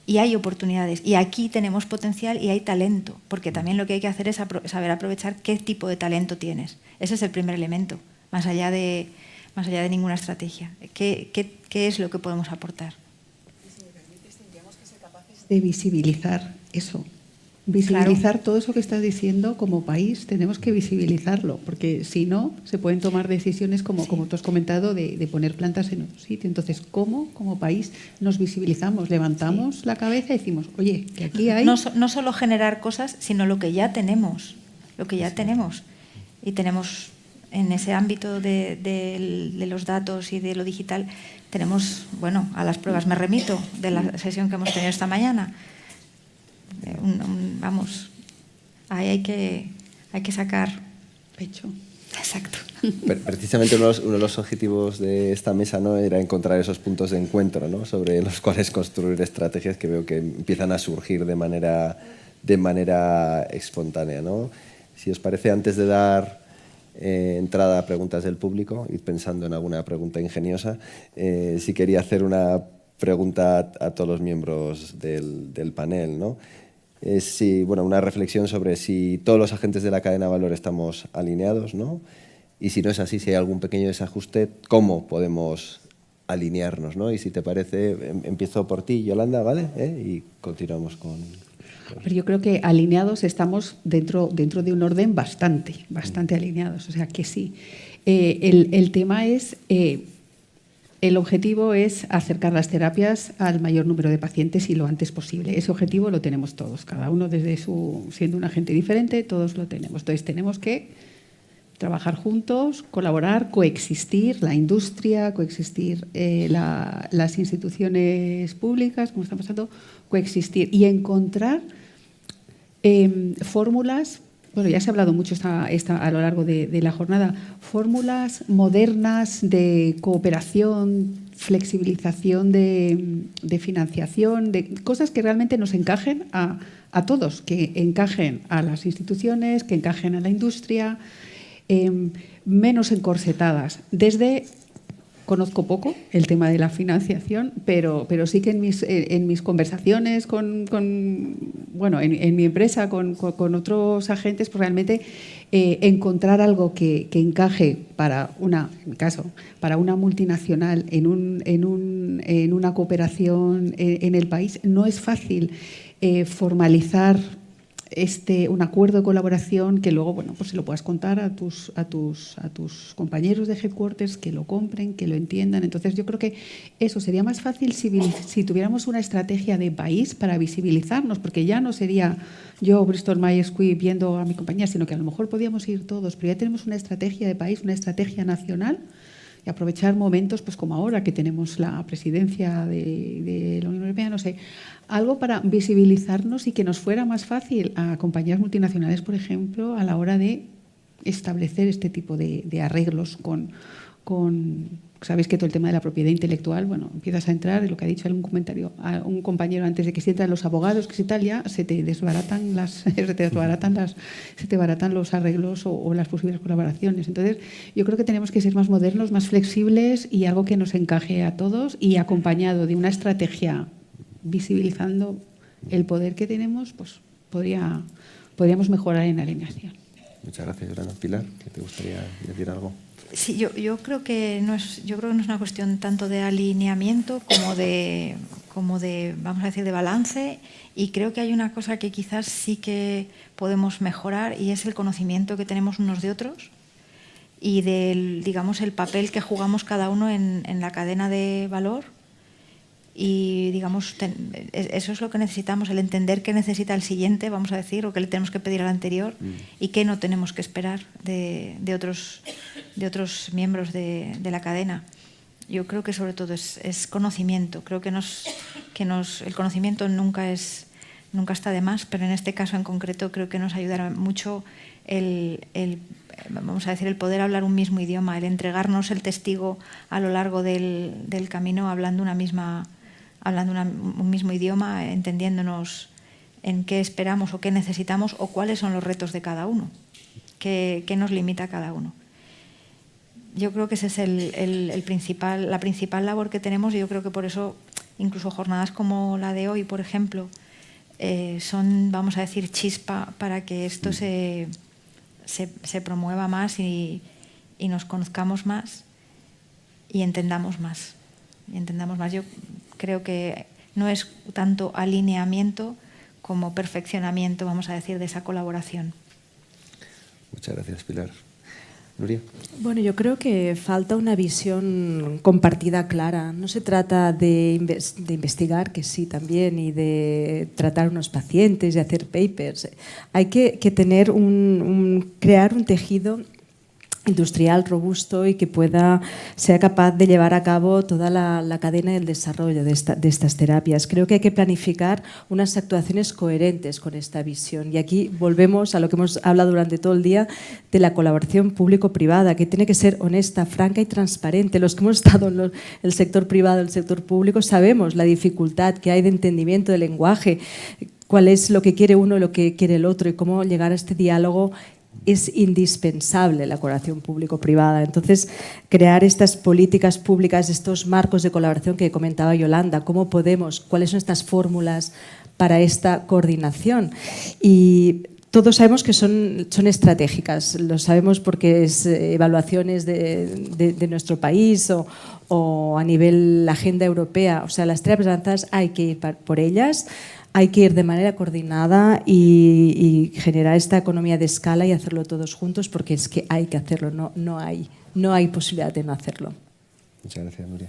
Y hay oportunidades, y aquí tenemos potencial y hay talento, porque también lo que hay que hacer es saber aprovechar qué tipo de talento tienes. Ese es el primer elemento, más allá de ninguna estrategia. ¿Qué es lo que podemos aportar? Si me permites, tendríamos que ser capaces de visibilizar eso. Visibilizar todo eso que estás diciendo como país, tenemos que visibilizarlo, porque si no, se pueden tomar decisiones como tú has comentado, de poner plantas en otro sitio. Entonces, ¿cómo como país nos visibilizamos? Levantamos la cabeza y decimos, oye, que aquí hay... No solo generar cosas, sino lo que ya tenemos. Y tenemos en ese ámbito de los datos y de lo digital, tenemos, bueno, a las pruebas me remito de la sesión que hemos tenido esta mañana. Vamos, ahí hay que sacar pecho. Exacto. Precisamente uno de los objetivos de esta mesa, ¿no?, era encontrar esos puntos de encuentro, ¿no?, sobre los cuales construir estrategias que veo que empiezan a surgir de manera espontánea, ¿no? Si os parece, antes de dar entrada a preguntas del público, ir pensando en alguna pregunta ingeniosa, sí quería hacer una pregunta a todos los miembros del panel, ¿no? Una reflexión sobre si todos los agentes de la cadena de valor estamos alineados, ¿no? Y si no es así, si hay algún pequeño desajuste, ¿cómo podemos alinearnos, ¿no? Y si te parece, empiezo por ti, Yolanda, ¿vale? Y continuamos con... Pero yo creo que alineados estamos dentro de un orden bastante alineados, o sea que sí. El tema es... El objetivo es acercar las terapias al mayor número de pacientes y lo antes posible. Ese objetivo lo tenemos todos, cada uno siendo un agente diferente, todos lo tenemos. Entonces tenemos que trabajar juntos, colaborar, coexistir, la industria, coexistir las instituciones públicas, como está pasando, coexistir y encontrar fórmulas. Bueno, ya se ha hablado mucho a lo largo de la jornada, fórmulas modernas de cooperación, flexibilización de financiación, de cosas que realmente nos encajen a todos, que encajen a las instituciones, que encajen a la industria, menos encorsetadas. Conozco poco el tema de la financiación, pero sí que en mis conversaciones en mi empresa con otros agentes, pues realmente encontrar algo que encaje en mi caso, para una multinacional en una cooperación en el país, no es fácil formalizar un acuerdo de colaboración que luego, bueno, pues se lo puedas contar a tus compañeros de headquarters, que lo compren, que lo entiendan. Entonces yo creo que eso sería más fácil si tuviéramos una estrategia de país para visibilizarnos, porque ya no sería yo, Bristol Myers Squibb, viendo a mi compañía, sino que a lo mejor podíamos ir todos, pero ya tenemos una estrategia de país, una estrategia nacional, y aprovechar momentos pues como ahora que tenemos la presidencia de la Unión Europea, no sé, algo para visibilizarnos y que nos fuera más fácil a compañías multinacionales, por ejemplo, a la hora de establecer este tipo de arreglos con sabéis que todo el tema de la propiedad intelectual, bueno, empiezas a entrar, en lo que ha dicho algún comentario a un compañero antes de que se entran los abogados, que si tal, ya se te desbaratan los arreglos o las posibles colaboraciones. Entonces, yo creo que tenemos que ser más modernos, más flexibles y algo que nos encaje a todos y acompañado de una estrategia visibilizando el poder que tenemos, pues podríamos mejorar en alineación. Muchas gracias, Yolanda. Pilar, ¿te gustaría decir algo? Sí, yo creo que no es una cuestión tanto de alineamiento como de, vamos a decir, de balance, y creo que hay una cosa que quizás sí que podemos mejorar, y es el conocimiento que tenemos unos de otros y del, digamos, el papel que jugamos cada uno en la cadena de valor. Y digamos, eso es lo que necesitamos, el entender qué necesita el siguiente, vamos a decir, o qué le tenemos que pedir al anterior y qué no tenemos que esperar de otros miembros de la cadena. Yo creo que sobre todo es conocimiento. Creo que el conocimiento nunca está de más, pero en este caso en concreto creo que nos ayudará mucho vamos a decir, el poder hablar un mismo idioma, el entregarnos el testigo a lo largo del camino hablando un mismo idioma, entendiéndonos en qué esperamos o qué necesitamos o cuáles son los retos de cada uno, qué nos limita a cada uno. Yo creo que ese es la principal labor que tenemos, y yo creo que por eso incluso jornadas como la de hoy, por ejemplo, son, vamos a decir, chispa para que esto se promueva más y nos conozcamos más y entendamos más. Yo creo que no es tanto alineamiento como perfeccionamiento, vamos a decir, de esa colaboración. Muchas gracias, Pilar. Nuria. Bueno, yo creo que falta una visión compartida clara. No se trata de investigar, que sí también, y de tratar unos pacientes y hacer papers. Hay que tener crear un tejido industrial robusto y que sea capaz de llevar a cabo toda la cadena del desarrollo de estas terapias. Creo que hay que planificar unas actuaciones coherentes con esta visión. Y aquí volvemos a lo que hemos hablado durante todo el día de la colaboración público-privada, que tiene que ser honesta, franca y transparente. Los que hemos estado en el sector privado, el sector público, sabemos la dificultad que hay de entendimiento del lenguaje, cuál es lo que quiere uno y lo que quiere el otro, y cómo llegar a este diálogo. Es indispensable la colaboración público-privada. Entonces, crear estas políticas públicas, estos marcos de colaboración que comentaba Yolanda, cuáles son estas fórmulas para esta coordinación. Y todos sabemos que son estratégicas, lo sabemos porque es evaluaciones de nuestro país o a nivel la agenda europea. O sea, las terapias avanzadas hay que ir por ellas. Hay que ir de manera coordinada y generar esta economía de escala y hacerlo todos juntos, porque es que hay que hacerlo, no hay posibilidad de no hacerlo. Muchas gracias, Nuria.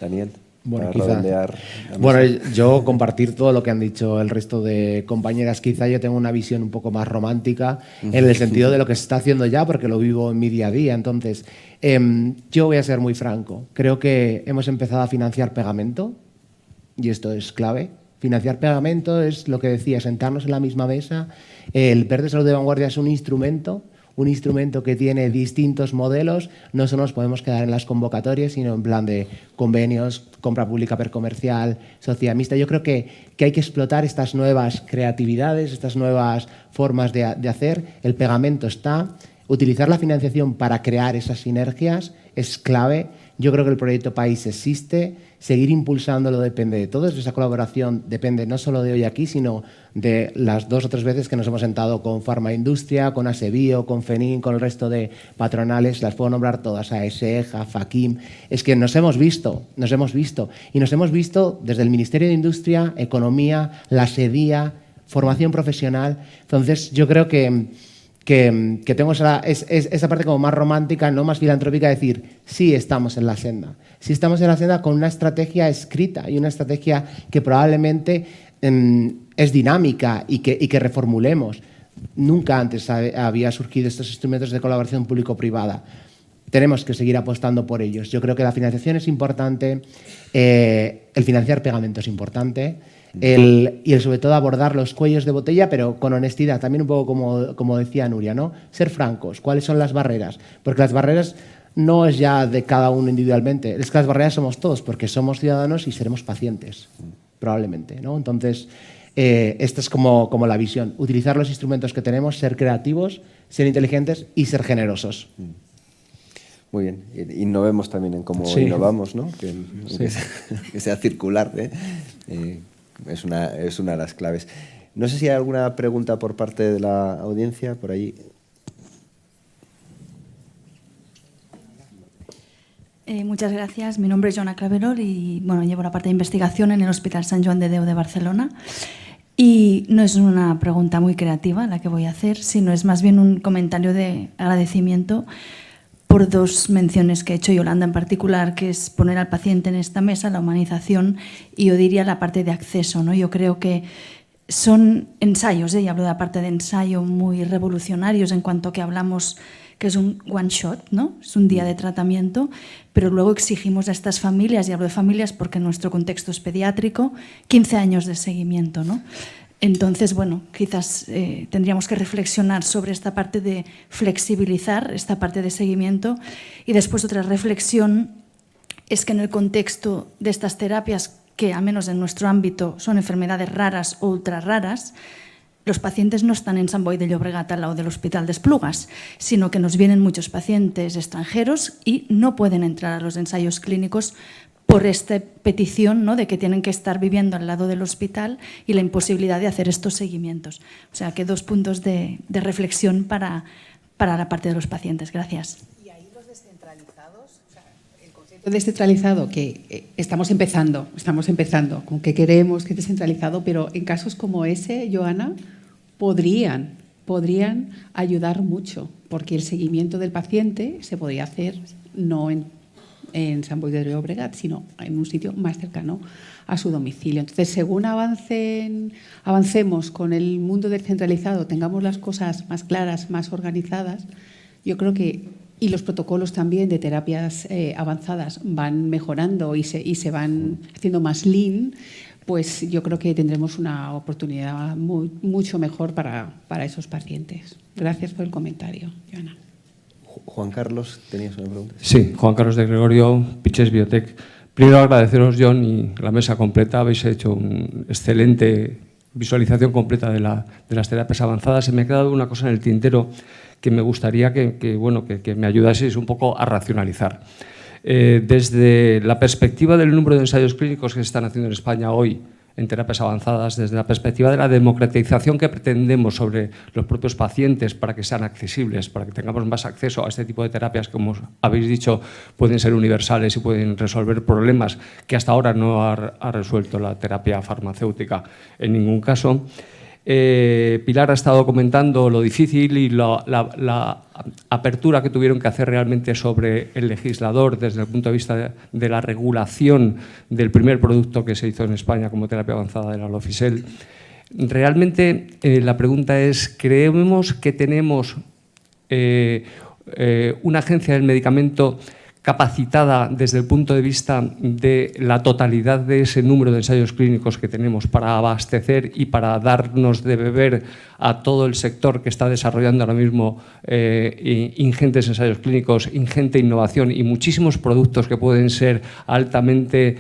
Daniel, bueno, para redondear la mesa. Bueno, yo compartir todo lo que han dicho el resto de compañeras. Quizá yo tengo una visión un poco más romántica en el sentido de lo que se está haciendo ya, porque lo vivo en mi día a día. Entonces, yo voy a ser muy franco. Creo que hemos empezado a financiar pegamento, y esto es clave. Financiar pegamento es lo que decía, sentarnos en la misma mesa. El PER de Salud de Vanguardia es un instrumento que tiene distintos modelos. No solo nos podemos quedar en las convocatorias, sino en plan de convenios, compra pública per comercial, sociedad mixta. Yo creo que hay que explotar estas nuevas creatividades, estas nuevas formas de hacer. El pegamento está. Utilizar la financiación para crear esas sinergias es clave. Yo creo que el proyecto País existe. Seguir impulsándolo depende de todos. Esa colaboración depende no solo de hoy aquí, sino de las 2 o 3 veces que nos hemos sentado con Farmaindustria, con Asebio, con FENIN, con el resto de patronales. Las puedo nombrar todas, AESEG, a FACIM. Es que nos hemos visto. Y nos hemos visto desde el Ministerio de Industria, Economía, la SEDIA, formación profesional. Entonces, yo creo que tengo esa parte como más romántica, no más filantrópica, de decir, sí estamos en la senda. Sí estamos en la senda con una estrategia escrita y una estrategia que probablemente es dinámica y que reformulemos. Nunca antes había surgido estos instrumentos de colaboración público-privada. Tenemos que seguir apostando por ellos. Yo creo que la financiación es importante, el financiar pegamento es importante, y el sobre todo abordar los cuellos de botella, pero con honestidad, también un poco como decía Nuria, ¿no? Ser francos, ¿cuáles son las barreras? Porque las barreras no es ya de cada uno individualmente, es que las barreras somos todos, porque somos ciudadanos y seremos pacientes, probablemente, ¿no? Entonces, esta es como la visión, utilizar los instrumentos que tenemos, ser creativos, ser inteligentes y ser generosos. Muy bien, innovemos también en cómo innovamos, ¿no? Que sea circular, es una de las claves. No sé si hay alguna pregunta por parte de la audiencia por ahí. Muchas gracias. Mi nombre es Joana Claverol y bueno, llevo la parte de investigación en el Hospital Sant Joan de Déu de Barcelona. Y no es una pregunta muy creativa la que voy a hacer, sino es más bien un comentario de agradecimiento por dos menciones que ha hecho Yolanda en particular, que es poner al paciente en esta mesa, la humanización, y yo diría la parte de acceso, ¿no? Yo creo que son ensayos, y hablo de la parte de ensayo, muy revolucionarios en cuanto que hablamos que es un one shot, ¿no? Es un día de tratamiento, pero luego exigimos a estas familias, y hablo de familias porque nuestro contexto es pediátrico, 15 años de seguimiento, ¿no? Entonces, bueno, quizás tendríamos que reflexionar sobre esta parte de flexibilizar, esta parte de seguimiento. Y después otra reflexión es que en el contexto de estas terapias, que al menos en nuestro ámbito son enfermedades raras o ultra raras, los pacientes no están en Sant Boi de Llobregat al lado del Hospital de Esplugas, sino que nos vienen muchos pacientes extranjeros y no pueden entrar a los ensayos clínicos por esta petición, ¿no?, de que tienen que estar viviendo al lado del hospital y la imposibilidad de hacer estos seguimientos. O sea, que dos puntos de reflexión para la parte de los pacientes. Gracias. Y ahí los descentralizados, o sea, el concepto descentralizado que estamos empezando, con que queremos que es descentralizado, pero en casos como ese, Joana, podrían ayudar mucho, porque el seguimiento del paciente se podría hacer no en Sant Boi de Llobregat, sino en un sitio más cercano a su domicilio. Entonces, según avancemos con el mundo descentralizado, tengamos las cosas más claras, más organizadas, yo creo que, y los protocolos también de terapias avanzadas van mejorando y se van haciendo más lean, pues yo creo que tendremos una oportunidad mucho mejor para esos pacientes. Gracias por el comentario, Joana. Juan Carlos, ¿tenías una pregunta? Sí, Juan Carlos de Gregorio, Pitxes Biotech. Primero agradeceros, John, y la mesa completa. Habéis hecho una excelente visualización completa de las terapias avanzadas. Se me ha quedado una cosa en el tintero que me gustaría que me ayudaseis un poco a racionalizar. Desde la perspectiva del número de ensayos clínicos que se están haciendo en España hoy en terapias avanzadas, desde la perspectiva de la democratización que pretendemos sobre los propios pacientes para que sean accesibles, para que tengamos más acceso a este tipo de terapias, como habéis dicho, pueden ser universales y pueden resolver problemas que hasta ahora no ha resuelto la terapia farmacéutica en ningún caso. Pilar ha estado comentando lo difícil y la apertura que tuvieron que hacer realmente sobre el legislador desde el punto de vista de la regulación del primer producto que se hizo en España como terapia avanzada de la Lofisel. Realmente la pregunta es, ¿creemos que tenemos una agencia del medicamento capacitada desde el punto de vista de la totalidad de ese número de ensayos clínicos que tenemos para abastecer y para darnos de beber a todo el sector que está desarrollando ahora mismo ingentes ensayos clínicos, ingente innovación y muchísimos productos que pueden ser altamente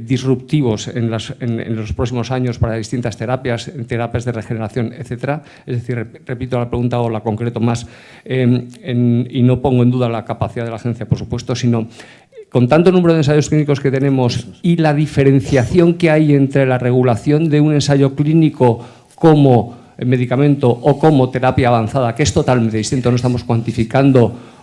disruptivos en los próximos años para distintas terapias de regeneración, etcétera? Es decir, repito la pregunta o la concreto más, y no pongo en duda la capacidad de la agencia, por supuesto, sino con tanto número de ensayos clínicos que tenemos y la diferenciación que hay entre la regulación de un ensayo clínico como medicamento o como terapia avanzada, que es totalmente distinto, no estamos cuantificando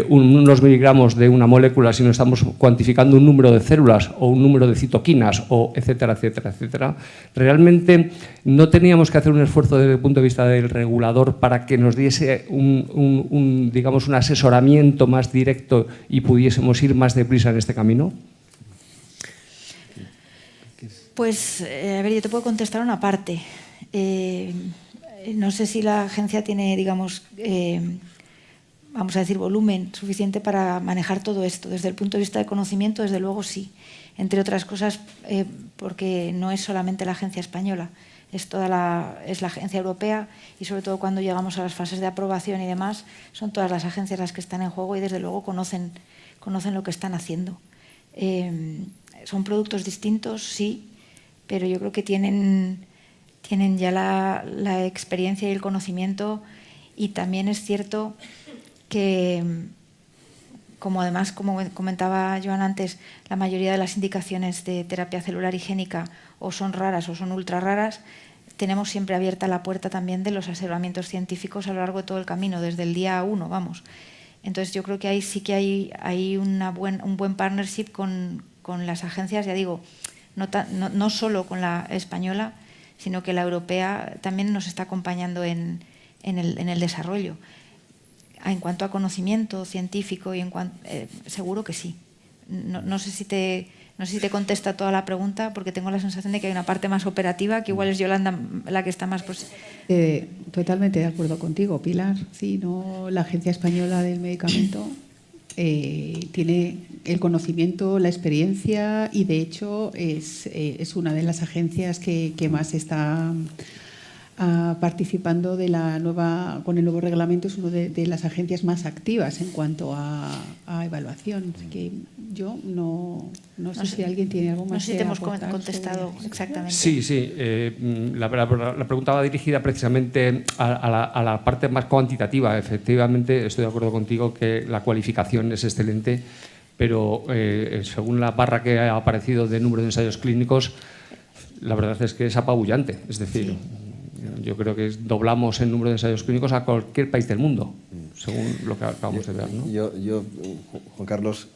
unos miligramos de una molécula, sino estamos cuantificando un número de células o un número de citoquinas, o etcétera, etcétera, etcétera. Realmente no teníamos que hacer un esfuerzo desde el punto de vista del regulador para que nos diese digamos, un asesoramiento más directo y pudiésemos ir más deprisa en este camino. Pues, a ver, yo te puedo contestar una parte. No sé si la agencia tiene, digamos, vamos a decir, volumen suficiente para manejar todo esto. Desde el punto de vista de conocimiento, desde luego sí. Entre otras cosas, porque no es solamente la agencia española, es la agencia europea, y sobre todo cuando llegamos a las fases de aprobación y demás, son todas las agencias las que están en juego y desde luego conocen lo que están haciendo. Son productos distintos, sí, pero yo creo que tienen ya la experiencia y el conocimiento, y también es cierto que, como comentaba Joan antes, la mayoría de las indicaciones de terapia celular y génica o son raras o son ultra raras, tenemos siempre abierta la puerta también de los asesoramientos científicos a lo largo de todo el camino, desde el día 1, vamos. Entonces yo creo que ahí sí que hay un buen partnership con las agencias, ya digo, no solo con la española, sino que la europea también nos está acompañando en el desarrollo. En cuanto a conocimiento científico, seguro que sí. No sé si te contesta toda la pregunta, porque tengo la sensación de que hay una parte más operativa, que igual es Yolanda la que está más... Totalmente de acuerdo contigo, Pilar. Sí, la Agencia Española del Medicamento tiene el conocimiento, la experiencia y, de hecho, es una de las agencias que más está participando con el nuevo reglamento. Es una de las agencias más activas en cuanto a evaluación. Así que yo no sé si alguien tiene algo más. No sé si te hemos contestado exactamente. Sí. La pregunta va dirigida precisamente a la parte más cuantitativa. Efectivamente, estoy de acuerdo contigo que la cualificación es excelente, pero según la barra que ha aparecido de número de ensayos clínicos, la verdad es que es apabullante. Es decir, yo creo que doblamos el número de ensayos clínicos a cualquier país del mundo, según lo que acabamos de ver, ¿no? Yo, Juan Carlos,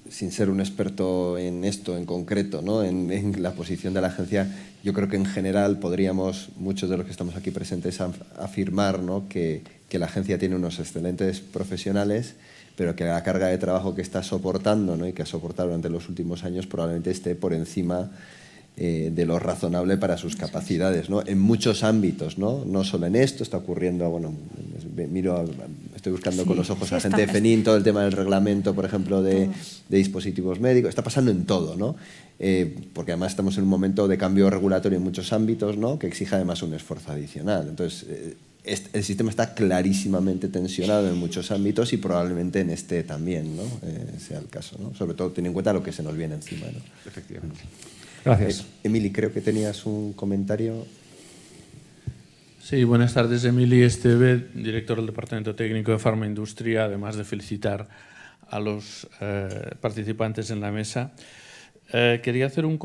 sin ser un experto en esto en concreto, ¿no? en la posición de la agencia, yo creo que en general podríamos, muchos de los que estamos aquí presentes, afirmar, ¿no? que la agencia tiene unos excelentes profesionales, pero que la carga de trabajo que está soportando, ¿no? y que ha soportado durante los últimos años probablemente esté por encima de lo razonable para sus capacidades, ¿no? En muchos ámbitos, no solo en esto. Está ocurriendo, bueno, estoy buscando con los ojos a gente de FENIN, todo el tema del reglamento, por ejemplo, de dispositivos médicos. Está pasando en todo, ¿no? Porque además estamos en un momento de cambio regulatorio en muchos ámbitos, ¿no? que exige además un esfuerzo adicional. Entonces, el sistema está clarísimamente tensionado en muchos ámbitos y probablemente en este también, ¿no? Sea el caso, ¿no? Sobre todo teniendo en cuenta lo que se nos viene encima, ¿no? Efectivamente. Gracias. Emili, creo que tenías un comentario. Sí, buenas tardes. Emili Esteve, director del Departamento Técnico de Farmaindustria, además de felicitar a los participantes en la mesa. Quería hacer un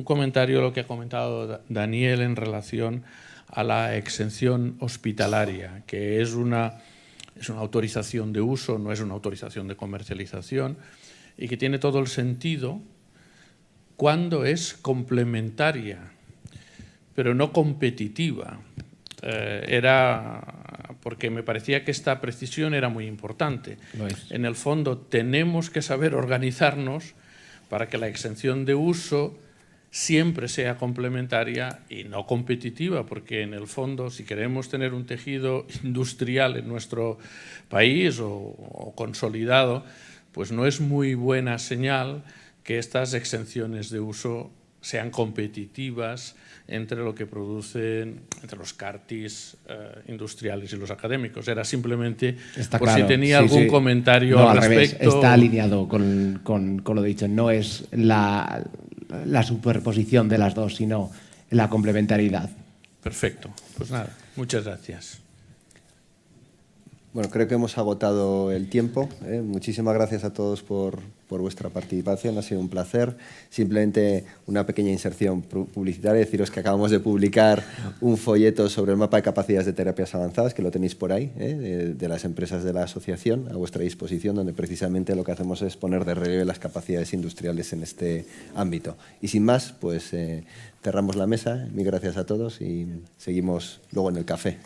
comentario a lo que ha comentado Daniel en relación a la exención hospitalaria, que es una autorización de uso, no es una autorización de comercialización, y que tiene todo el sentido cuando es complementaria, pero no competitiva. Porque me parecía que esta precisión era muy importante. En el fondo, tenemos que saber organizarnos para que la exención de uso siempre sea complementaria y no competitiva, porque en el fondo, si queremos tener un tejido industrial en nuestro país o consolidado, pues no es muy buena señal que estas exenciones de uso sean competitivas entre lo que producen, entre los CAR-Ts industriales y los académicos. Era simplemente Está por claro. si tenía algún comentario no, al revés. respecto. Está alineado con lo dicho. No es la superposición de las dos, sino la complementariedad. Perfecto. Pues nada, muchas gracias. Bueno, creo que hemos agotado el tiempo. Muchísimas gracias a todos por vuestra participación. Ha sido un placer. Simplemente una pequeña inserción publicitaria. Deciros que acabamos de publicar un folleto sobre el mapa de capacidades de terapias avanzadas, que lo tenéis por ahí, de las empresas de la asociación, a vuestra disposición, donde precisamente lo que hacemos es poner de relieve las capacidades industriales en este ámbito. Y sin más, pues cerramos la mesa. Mil gracias a todos y seguimos luego en el café.